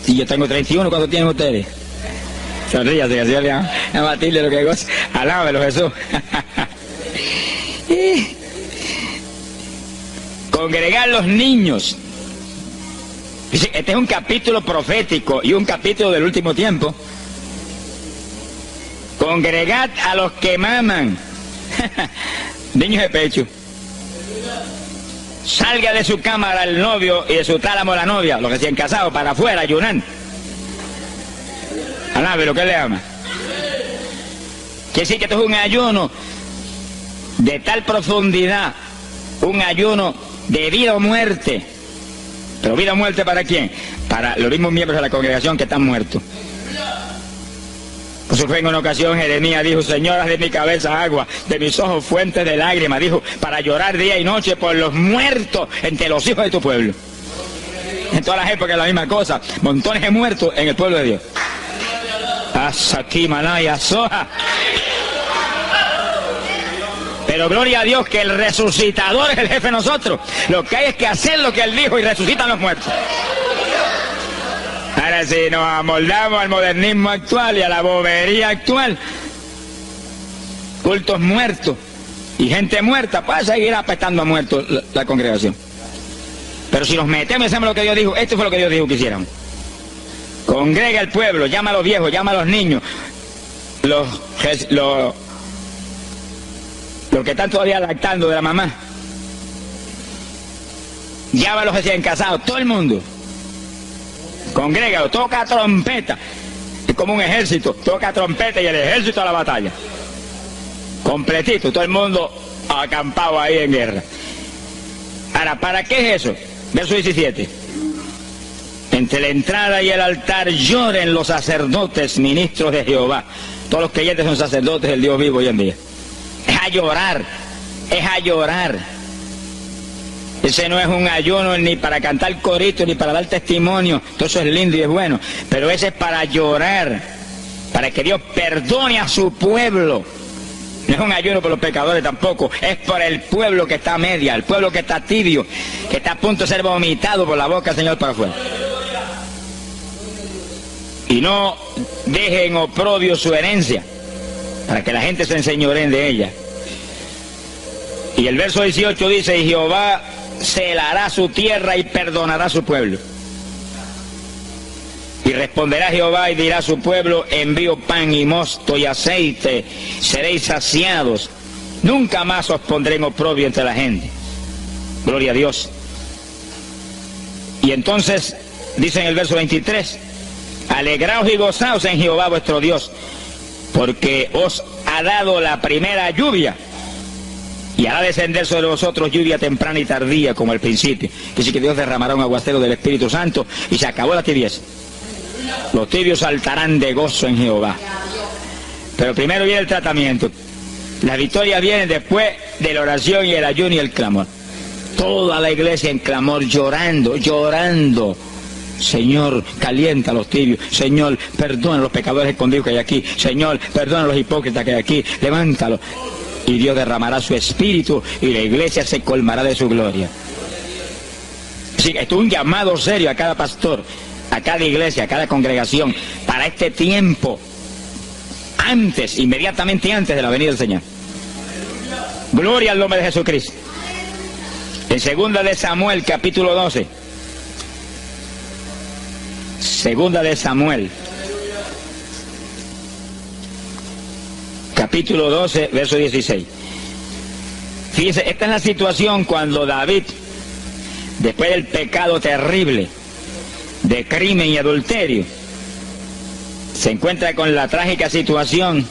Y yo tengo 31, ¿cuánto tienen ustedes? Sonríase, que Señor le a Matilde lo que goza. Alábelo, Jesús. Congregar los niños. Este es un capítulo profético y un capítulo del último tiempo. Congregad a los que maman. Niños de pecho. Salga de su cámara el novio y de su tálamo la novia, los recién casados, para afuera, ayunan. Alábe lo que le ama. Quiere decir que esto es un ayuno de tal profundidad, un ayuno de vida o muerte. ¿Pero vida o muerte para quién? Para los mismos miembros de la congregación que están muertos. Por eso fue en una ocasión Jeremías dijo: Señor, haz de mi cabeza agua, de mis ojos fuentes de lágrimas, dijo, para llorar día y noche por los muertos entre los hijos de tu pueblo. En todas las épocas es la misma cosa, montones de muertos en el pueblo de Dios. Asaki Manaya Soja. Pero gloria a Dios que el resucitador es el jefe de nosotros. Lo que hay es que hacer lo que Él dijo y resucitan los muertos. Ahora si nos amoldamos al modernismo actual y a la bobería actual, cultos muertos y gente muerta, pues seguir apestando a muertos la congregación. Pero si nos metemos y hacemos lo que Dios dijo, esto fue lo que Dios dijo que hiciéramos. Congrega el pueblo, llama a los viejos, llama a los niños, los que están todavía lactando de la mamá, llama a los recién casados, todo el mundo. Congrégalo, toca trompeta. Es como un ejército, toca trompeta y el ejército a la batalla. Completito, todo el mundo acampado ahí en guerra. Ahora, ¿para qué es eso? Verso 17. Entre la entrada y el altar lloren los sacerdotes, ministros de Jehová. Todos los creyentes son sacerdotes del Dios vivo hoy en día. Es a llorar, es a llorar. Ese no es un ayuno ni para cantar corito, ni para dar testimonio. Todo eso es lindo y es bueno. Pero ese es para llorar, para que Dios perdone a su pueblo. No es un ayuno por los pecadores tampoco. Es por el pueblo que está a media, el pueblo que está tibio, que está a punto de ser vomitado por la boca del Señor para afuera. Y no dejen oprobio su herencia, para que la gente se enseñoreen de ella. Y el verso 18 dice: y Jehová celará su tierra y perdonará a su pueblo. Y responderá Jehová y dirá a su pueblo: envío pan y mosto y aceite, seréis saciados. Nunca más os pondré en oprobio entre la gente. Gloria a Dios. Y entonces dice en el verso 23: alegraos y gozaos en Jehová vuestro Dios, porque os ha dado la primera lluvia, y hará descender sobre vosotros lluvia temprana y tardía como al principio. Que sí, que Dios derramará un aguacero del Espíritu Santo y se acabó la tibieza. Los tibios saltarán de gozo en Jehová. Pero primero viene el tratamiento. La victoria viene después de la oración y el ayuno y el clamor. Toda la iglesia en clamor, llorando, llorando. Señor, calienta a los tibios. Señor, perdona a los pecadores escondidos que hay aquí. Señor, perdona a los hipócritas que hay aquí. Levántalos. Y Dios derramará su espíritu y la iglesia se colmará de su gloria. Sí, esto es un llamado serio a cada pastor, a cada iglesia, a cada congregación, para este tiempo, antes, inmediatamente antes de la venida del Señor. Gloria al nombre de Jesucristo. En 2 de Samuel, capítulo 12. 2 de Samuel, capítulo 12, verso 16. Fíjense, esta es la situación cuando David, después del pecado terrible de crimen y adulterio, se encuentra con la trágica situación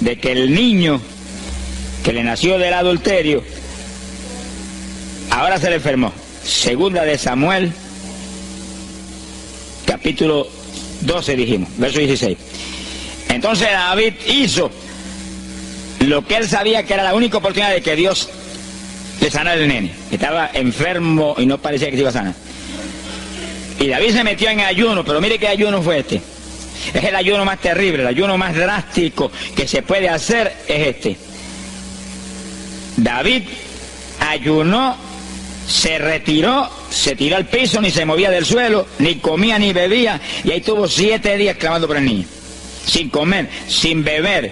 de que el niño que le nació del adulterio ahora se le enfermó. 2 de Samuel, capítulo 12 dijimos, verso 16. Entonces David hizo lo que él sabía que era la única oportunidad de que Dios le sanara al nene. Estaba enfermo y no parecía que se iba a sanar. Y David se metió en ayuno, pero mire qué ayuno fue este. Es el ayuno más terrible, el ayuno más drástico que se puede hacer es este. David ayunó se retiró, se tiró al piso, ni se movía del suelo, ni comía ni bebía, y ahí tuvo 7 días clamando por el niño, sin comer, sin beber,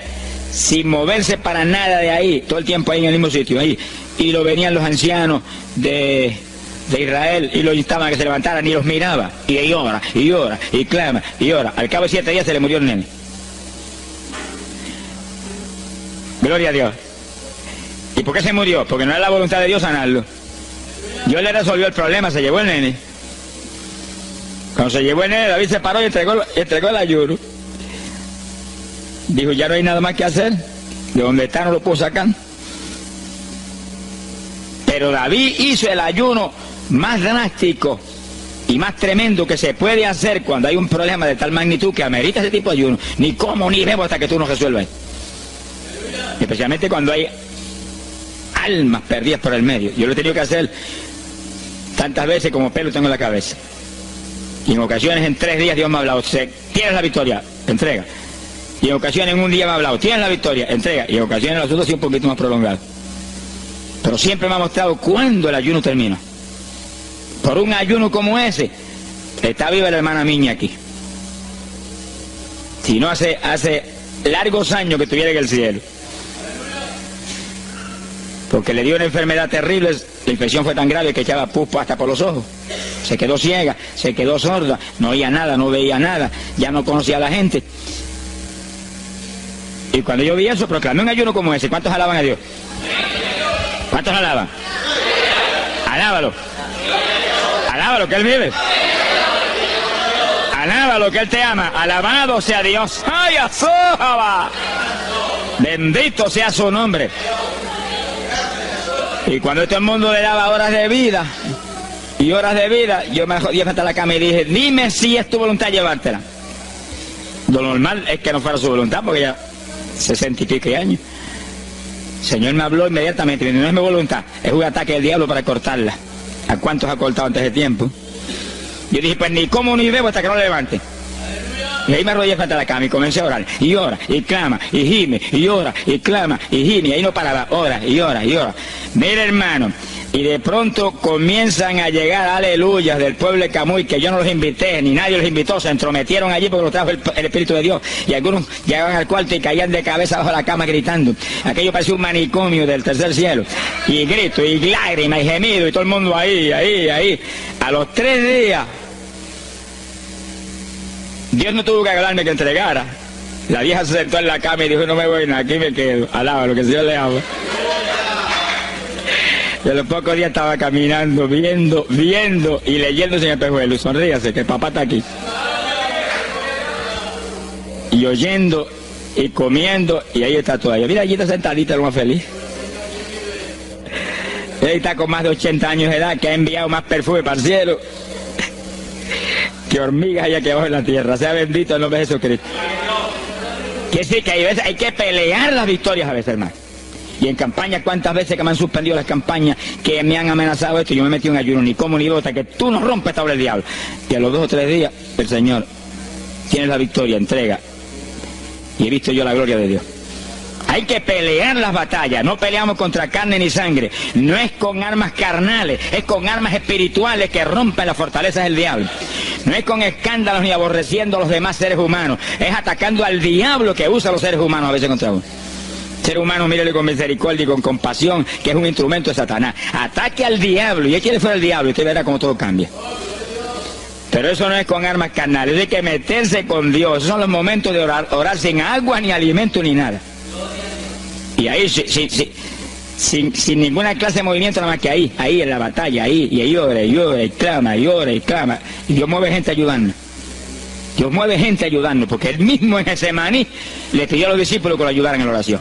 sin moverse para nada de ahí, todo el tiempo ahí en el mismo sitio, ahí. Y lo venían los ancianos de Israel y lo instaban a que se levantaran y los miraba, y ora, y ora, y clama, y ora. Al cabo de 7 días se le murió el nene. Gloria a Dios. ¿Y por qué se murió? Porque no era la voluntad de Dios sanarlo. Dios le resolvió el problema, se llevó el nene. Cuando se llevó el nene, David se paró y entregó el ayuno. Dijo, ya no hay nada más que hacer. De donde está no lo puedo sacar. Pero David hizo el ayuno más drástico y más tremendo que se puede hacer cuando hay un problema de tal magnitud que amerita ese tipo de ayuno. Ni como ni bebo hasta que tú no resuelvas. Especialmente cuando hay almas perdidas por el medio. Yo lo he tenido que hacer tantas veces como pelo tengo en la cabeza. Y en ocasiones en 3 días Dios me ha hablado, tienes la victoria, entrega. Y en ocasiones en un día me ha hablado, tienes la victoria, entrega. Y en ocasiones los otros sí un poquito más prolongado. Pero siempre me ha mostrado cuándo el ayuno termina. Por un ayuno como ese, está viva la hermana Miña aquí. Si no hace largos años que estuviera en el cielo. Porque le dio una enfermedad terrible, la infección fue tan grave que echaba pus hasta por los ojos. Se quedó ciega, se quedó sorda, no oía nada, no veía nada, ya no conocía a la gente. Y cuando yo vi eso, proclamé un ayuno como ese. ¿Cuántos alaban a Dios? ¿Cuántos alaban? Alábalo. Alábalo, que Él vive. Alábalo, que Él te ama. Alabado sea Dios. ¡Ay, azójaba! Bendito sea su nombre. Y cuando todo el mundo le daba horas de vida, yo me jodí frente a la cama y dije, dime si es tu voluntad llevártela. Lo normal es que no fuera su voluntad, porque ya 60 y pico años. El Señor me habló inmediatamente, no es mi voluntad, es un ataque del diablo para cortarla. ¿A cuántos ha cortado antes de tiempo? Yo dije, pues ni como ni bebo hasta que no le levante. Y ahí me arrodillé frente a la cama y comencé a orar. Y ora, y clama, y gime, y ora, y clama, y gime. Y ahí no paraba, ora, y ora, y ora. Mira, hermano, y de pronto comienzan a llegar aleluyas del pueblo de Camuy, que yo no los invité, ni nadie los invitó, se entrometieron allí porque los trajo el Espíritu de Dios. Y algunos llegaban al cuarto y caían de cabeza bajo la cama gritando. Aquello parecía un manicomio del tercer cielo. Y grito, y lágrimas, y gemido, y todo el mundo ahí. A los 3 días, Dios no tuvo que hablarme que entregara. La vieja se sentó en la cama y dijo, no me voy nada, aquí me quedo. Alaba lo que el Señor le ama. Y a los pocos días estaba caminando, viendo y leyéndose en el espejuelo. Sonríase, que papá está aquí. Y oyendo y comiendo, y ahí está todavía. Mira, allí está sentadita, lo más feliz. Él está con más de 80 años de edad, que ha enviado más perfume para el cielo que hormigas hay aquí abajo en la tierra. Sea bendito el nombre de Jesucristo. Que sí, que hay que pelear las victorias a veces, hermano. Y en campaña, ¿cuántas veces que me han suspendido las campañas, que me han amenazado esto? Yo me metí en ayuno, ni como ni bebo, hasta que tú no rompes tabla el diablo. Y a los 2 o 3 días, el Señor tiene la victoria, entrega. Y he visto yo la gloria de Dios. Hay que pelear las batallas, no peleamos contra carne ni sangre. No es con armas carnales, es con armas espirituales que rompen las fortalezas del diablo. No es con escándalos ni aborreciendo a los demás seres humanos, es atacando al diablo que usa a los seres humanos a veces contra uno. Ser humano, mírele con misericordia y con compasión, que es un instrumento de Satanás. Ataque al diablo y échale fuera al diablo y usted verá cómo todo cambia. Pero eso no es con armas carnales, hay que meterse con Dios. Esos son los momentos de orar sin agua, ni alimento, ni nada. Y ahí, sin ninguna clase de movimiento, nada más que ahí en la batalla, y ahí ora, y clama, y clama. Y Dios mueve gente ayudando. Dios mueve gente ayudando, porque Él mismo en Getsemaní le pidió a los discípulos que lo ayudaran en la oración.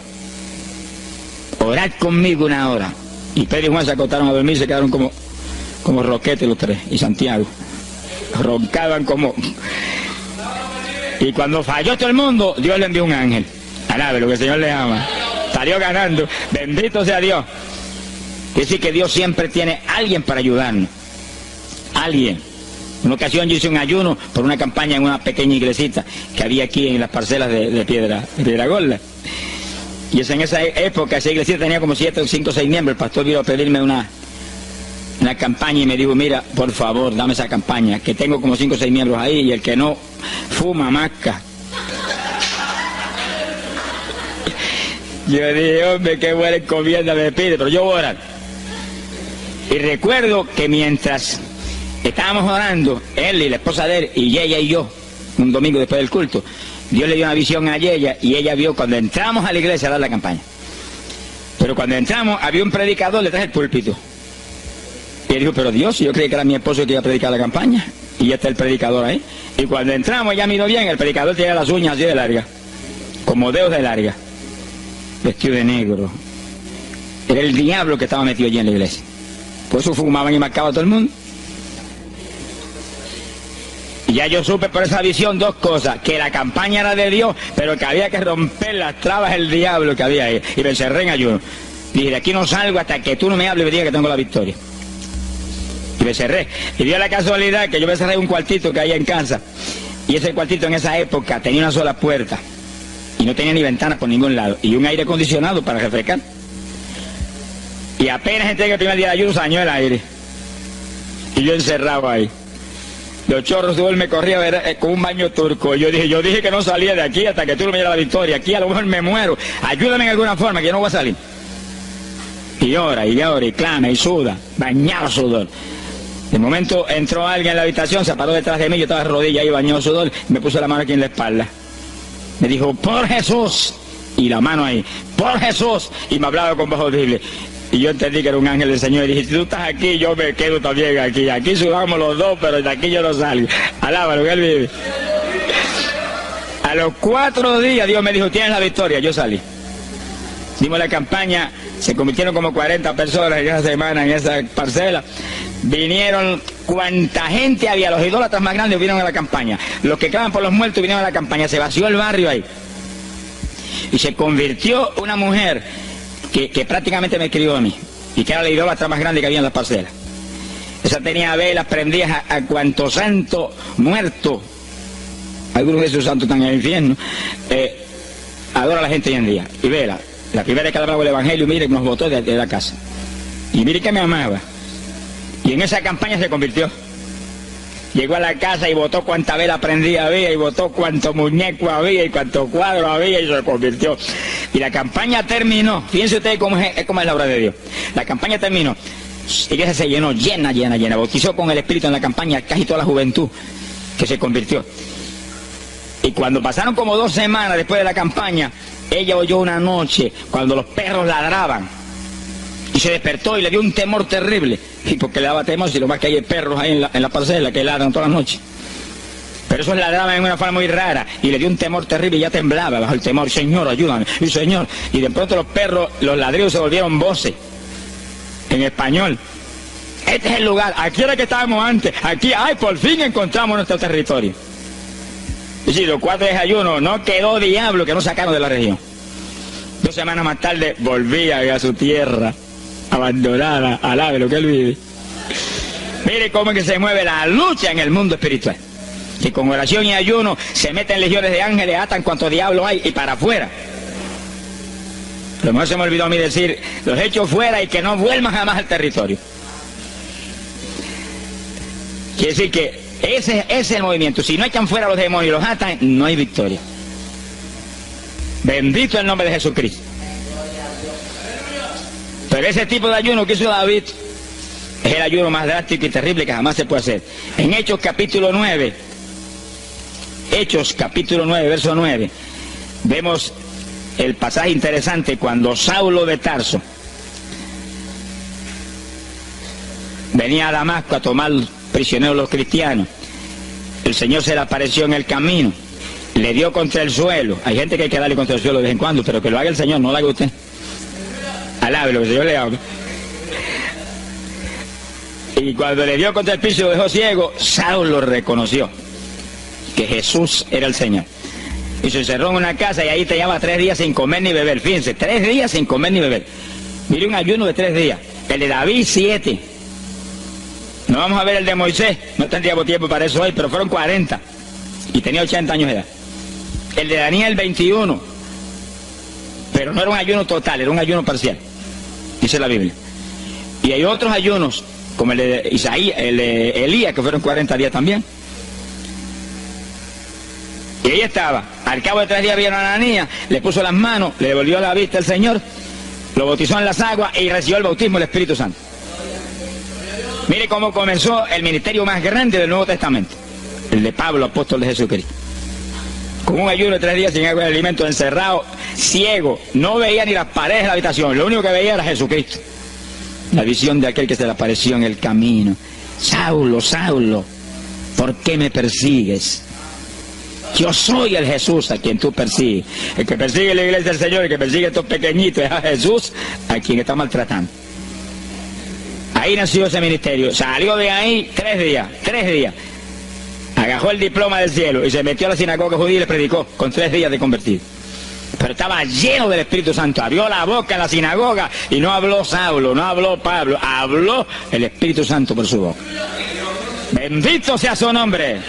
Orad conmigo 1 hora. Y Pedro y Juan se acostaron a dormir, se quedaron como roquetes los 3, y Santiago. Roncaban como... Y cuando falló todo el mundo, Dios le envió un ángel. Alabe lo que el Señor le ama. Salió ganando. Bendito sea Dios. Es decir, que Dios siempre tiene alguien para ayudarnos. Alguien. Una ocasión yo hice un ayuno por una campaña en una pequeña iglesita que había aquí en las parcelas de Piedra Gorda. Y en esa época esa iglesita tenía como 7, 5 o 6 miembros. El pastor vino a pedirme la campaña y me dijo, mira, por favor, dame esa campaña, que tengo como 5 o 6 miembros ahí y el que no fuma masca. Yo dije, hombre, qué buena encomienda me pide, pero yo voy a orar. Y recuerdo que mientras estábamos orando, él y la esposa de él, y ella y yo, un domingo después del culto, Dios le dio una visión a ella y ella vio cuando entramos a la iglesia a dar la campaña. Pero cuando entramos había un predicador detrás del púlpito. Y él dijo, pero Dios, yo creí que era mi esposo el que iba a predicar la campaña. Y ya está el predicador ahí. Y cuando entramos, ella miró bien, el predicador tenía las uñas así de largas, como dedos de larga, vestido de negro. Era el diablo que estaba metido allí en la iglesia. Por eso fumaban y marcaban a todo el mundo. Y ya yo supe por esa visión 2 cosas, que la campaña era de Dios, pero que había que romper las trabas del diablo que había ahí. Y me encerré en ayuno. Dije, de aquí no salgo hasta que tú no me hables y me digas que tengo la victoria. Y me cerré. Y dio la casualidad que yo me cerré en un cuartito que hay en casa. Y ese cuartito en esa época tenía una sola puerta. Y no tenía ni ventanas por ningún lado. Y un aire acondicionado para refrescar. Y apenas entré en el primer día de ayuno, se dañó el aire. Y yo encerrado ahí. Los chorros de gol me corría con un baño turco. Yo dije que no salía de aquí hasta que tú no me dieras la victoria. Aquí a lo mejor me muero. Ayúdame en alguna forma, que yo no voy a salir. Y llora, y clama, y suda. Bañado sudor. De momento entró alguien en la habitación, se paró detrás de mí, yo estaba de rodillas ahí, bañado sudor, me puso la mano aquí en la espalda. Me dijo, por Jesús. Y la mano ahí, por Jesús. Y me hablaba con voz audible. Y yo entendí que era un ángel del Señor y dije, si tú estás aquí, yo me quedo también aquí. Aquí sudamos los dos, pero de aquí yo no salgo. Alábalo, que él vive. A los 4 días Dios me dijo, tienes la victoria. Yo salí. Dimos la campaña, se convirtieron como 40 personas en esa semana, en esa parcela. Vinieron cuanta gente había, los idólatras más grandes vinieron a la campaña. Los que claman por los muertos vinieron a la campaña. Se vació el barrio ahí. Y se convirtió una mujer que prácticamente me escribió a mí, y que era la idólatra más grande que había en las parcelas. Esa tenía velas prendidas a cuanto santo muerto, algunos de esos santos están en el infierno, adora a la gente hoy en día. Y vela, la primera vez que hablaba el evangelio, mire, nos botó de la casa. Y mire que me amaba. Y en esa campaña se convirtió. Llegó a la casa y botó cuanta vela prendida había, y botó cuanto muñeco había, y cuanto cuadro había, y se convirtió. Y la campaña terminó. Fíjense ustedes cómo es la obra de Dios. La campaña terminó. La iglesia se llenó, llena. Bautizó con el Espíritu en la campaña casi toda la juventud que se convirtió. Y cuando pasaron como 2 semanas después de la campaña, ella oyó una noche cuando los perros ladraban. Y se despertó y le dio un temor terrible. Y porque le daba temor, si lo más que hay perros ahí en la parcela que ladran todas las noches. Pero esos ladraban en una forma muy rara. Y le dio un temor terrible y ya temblaba bajo el temor. Señor, ayúdame. Y Señor. Y de pronto los perros, los ladridos se volvieron voces. En español. Este es el lugar. Aquí era que estábamos antes. Aquí, ay, por fin encontramos nuestro territorio. Y si los 4 días de ayuno, no quedó diablo que no sacaron de la región. 2 semanas más tarde volvía a su tierra abandonada, alabe lo que él vive. Mire cómo es que se mueve la lucha en el mundo espiritual. Que con oración y ayuno se meten legiones de ángeles, atan cuanto diablo hay y para afuera. A lo mejor se me olvidó a mí decir, los echo fuera y que no vuelvan jamás al territorio. Quiere decir que ese es el movimiento. Si no echan fuera a los demonios y los atan, no hay victoria. Bendito el nombre de Jesucristo. Pero ese tipo de ayuno que hizo David es el ayuno más drástico y terrible que jamás se puede hacer. En Hechos capítulo 9, verso 9, vemos el pasaje interesante cuando Saulo de Tarso venía a Damasco a tomar prisioneros los cristianos. El Señor se le apareció en el camino, le dio contra el suelo. Hay gente que hay que darle contra el suelo de vez en cuando, pero que lo haga el Señor, no lo haga usted. Alabe lo que el Señor le haga. Y cuando le dio contra el piso y lo dejó ciego, Saulo reconoció que Jesús era el Señor. Y se encerró en una casa y ahí te lleva 3 días sin comer ni beber. Fíjense, 3 días sin comer ni beber. Mire, un ayuno de 3 días. El de David, 7. No vamos a ver el de Moisés, no tendríamos tiempo para eso hoy, pero fueron 40. Y tenía 80 años de edad. El de Daniel, 21. Pero no era un ayuno total, era un ayuno parcial. Dice la Biblia. Y hay otros ayunos como el de Isaías, el de Elías, que fueron 40 días también. Y ahí estaba. Al cabo de 3 días vieron a Ananías, le puso las manos, le devolvió la vista al Señor, lo bautizó en las aguas y recibió el bautismo del Espíritu Santo. Mire cómo comenzó el ministerio más grande del Nuevo Testamento, el de Pablo, apóstol de Jesucristo. Con un ayuno de 3 días sin agua y alimento, encerrado, ciego, no veía ni las paredes de la habitación, lo único que veía era Jesucristo. La visión de aquel que se le apareció en el camino. Saulo, Saulo, ¿por qué me persigues? Yo soy el Jesús a quien tú persigues. El que persigue la iglesia del Señor, el que persigue a estos pequeñitos, es a Jesús a quien está maltratando. Ahí nació ese ministerio. Salió de ahí 3 días. Agajó el diploma del cielo y se metió a la sinagoga judía y le predicó con 3 días de convertido. Pero estaba lleno del Espíritu Santo. Abrió la boca en la sinagoga y no habló Saulo, no habló Pablo, habló el Espíritu Santo por su boca. Bendito sea su nombre.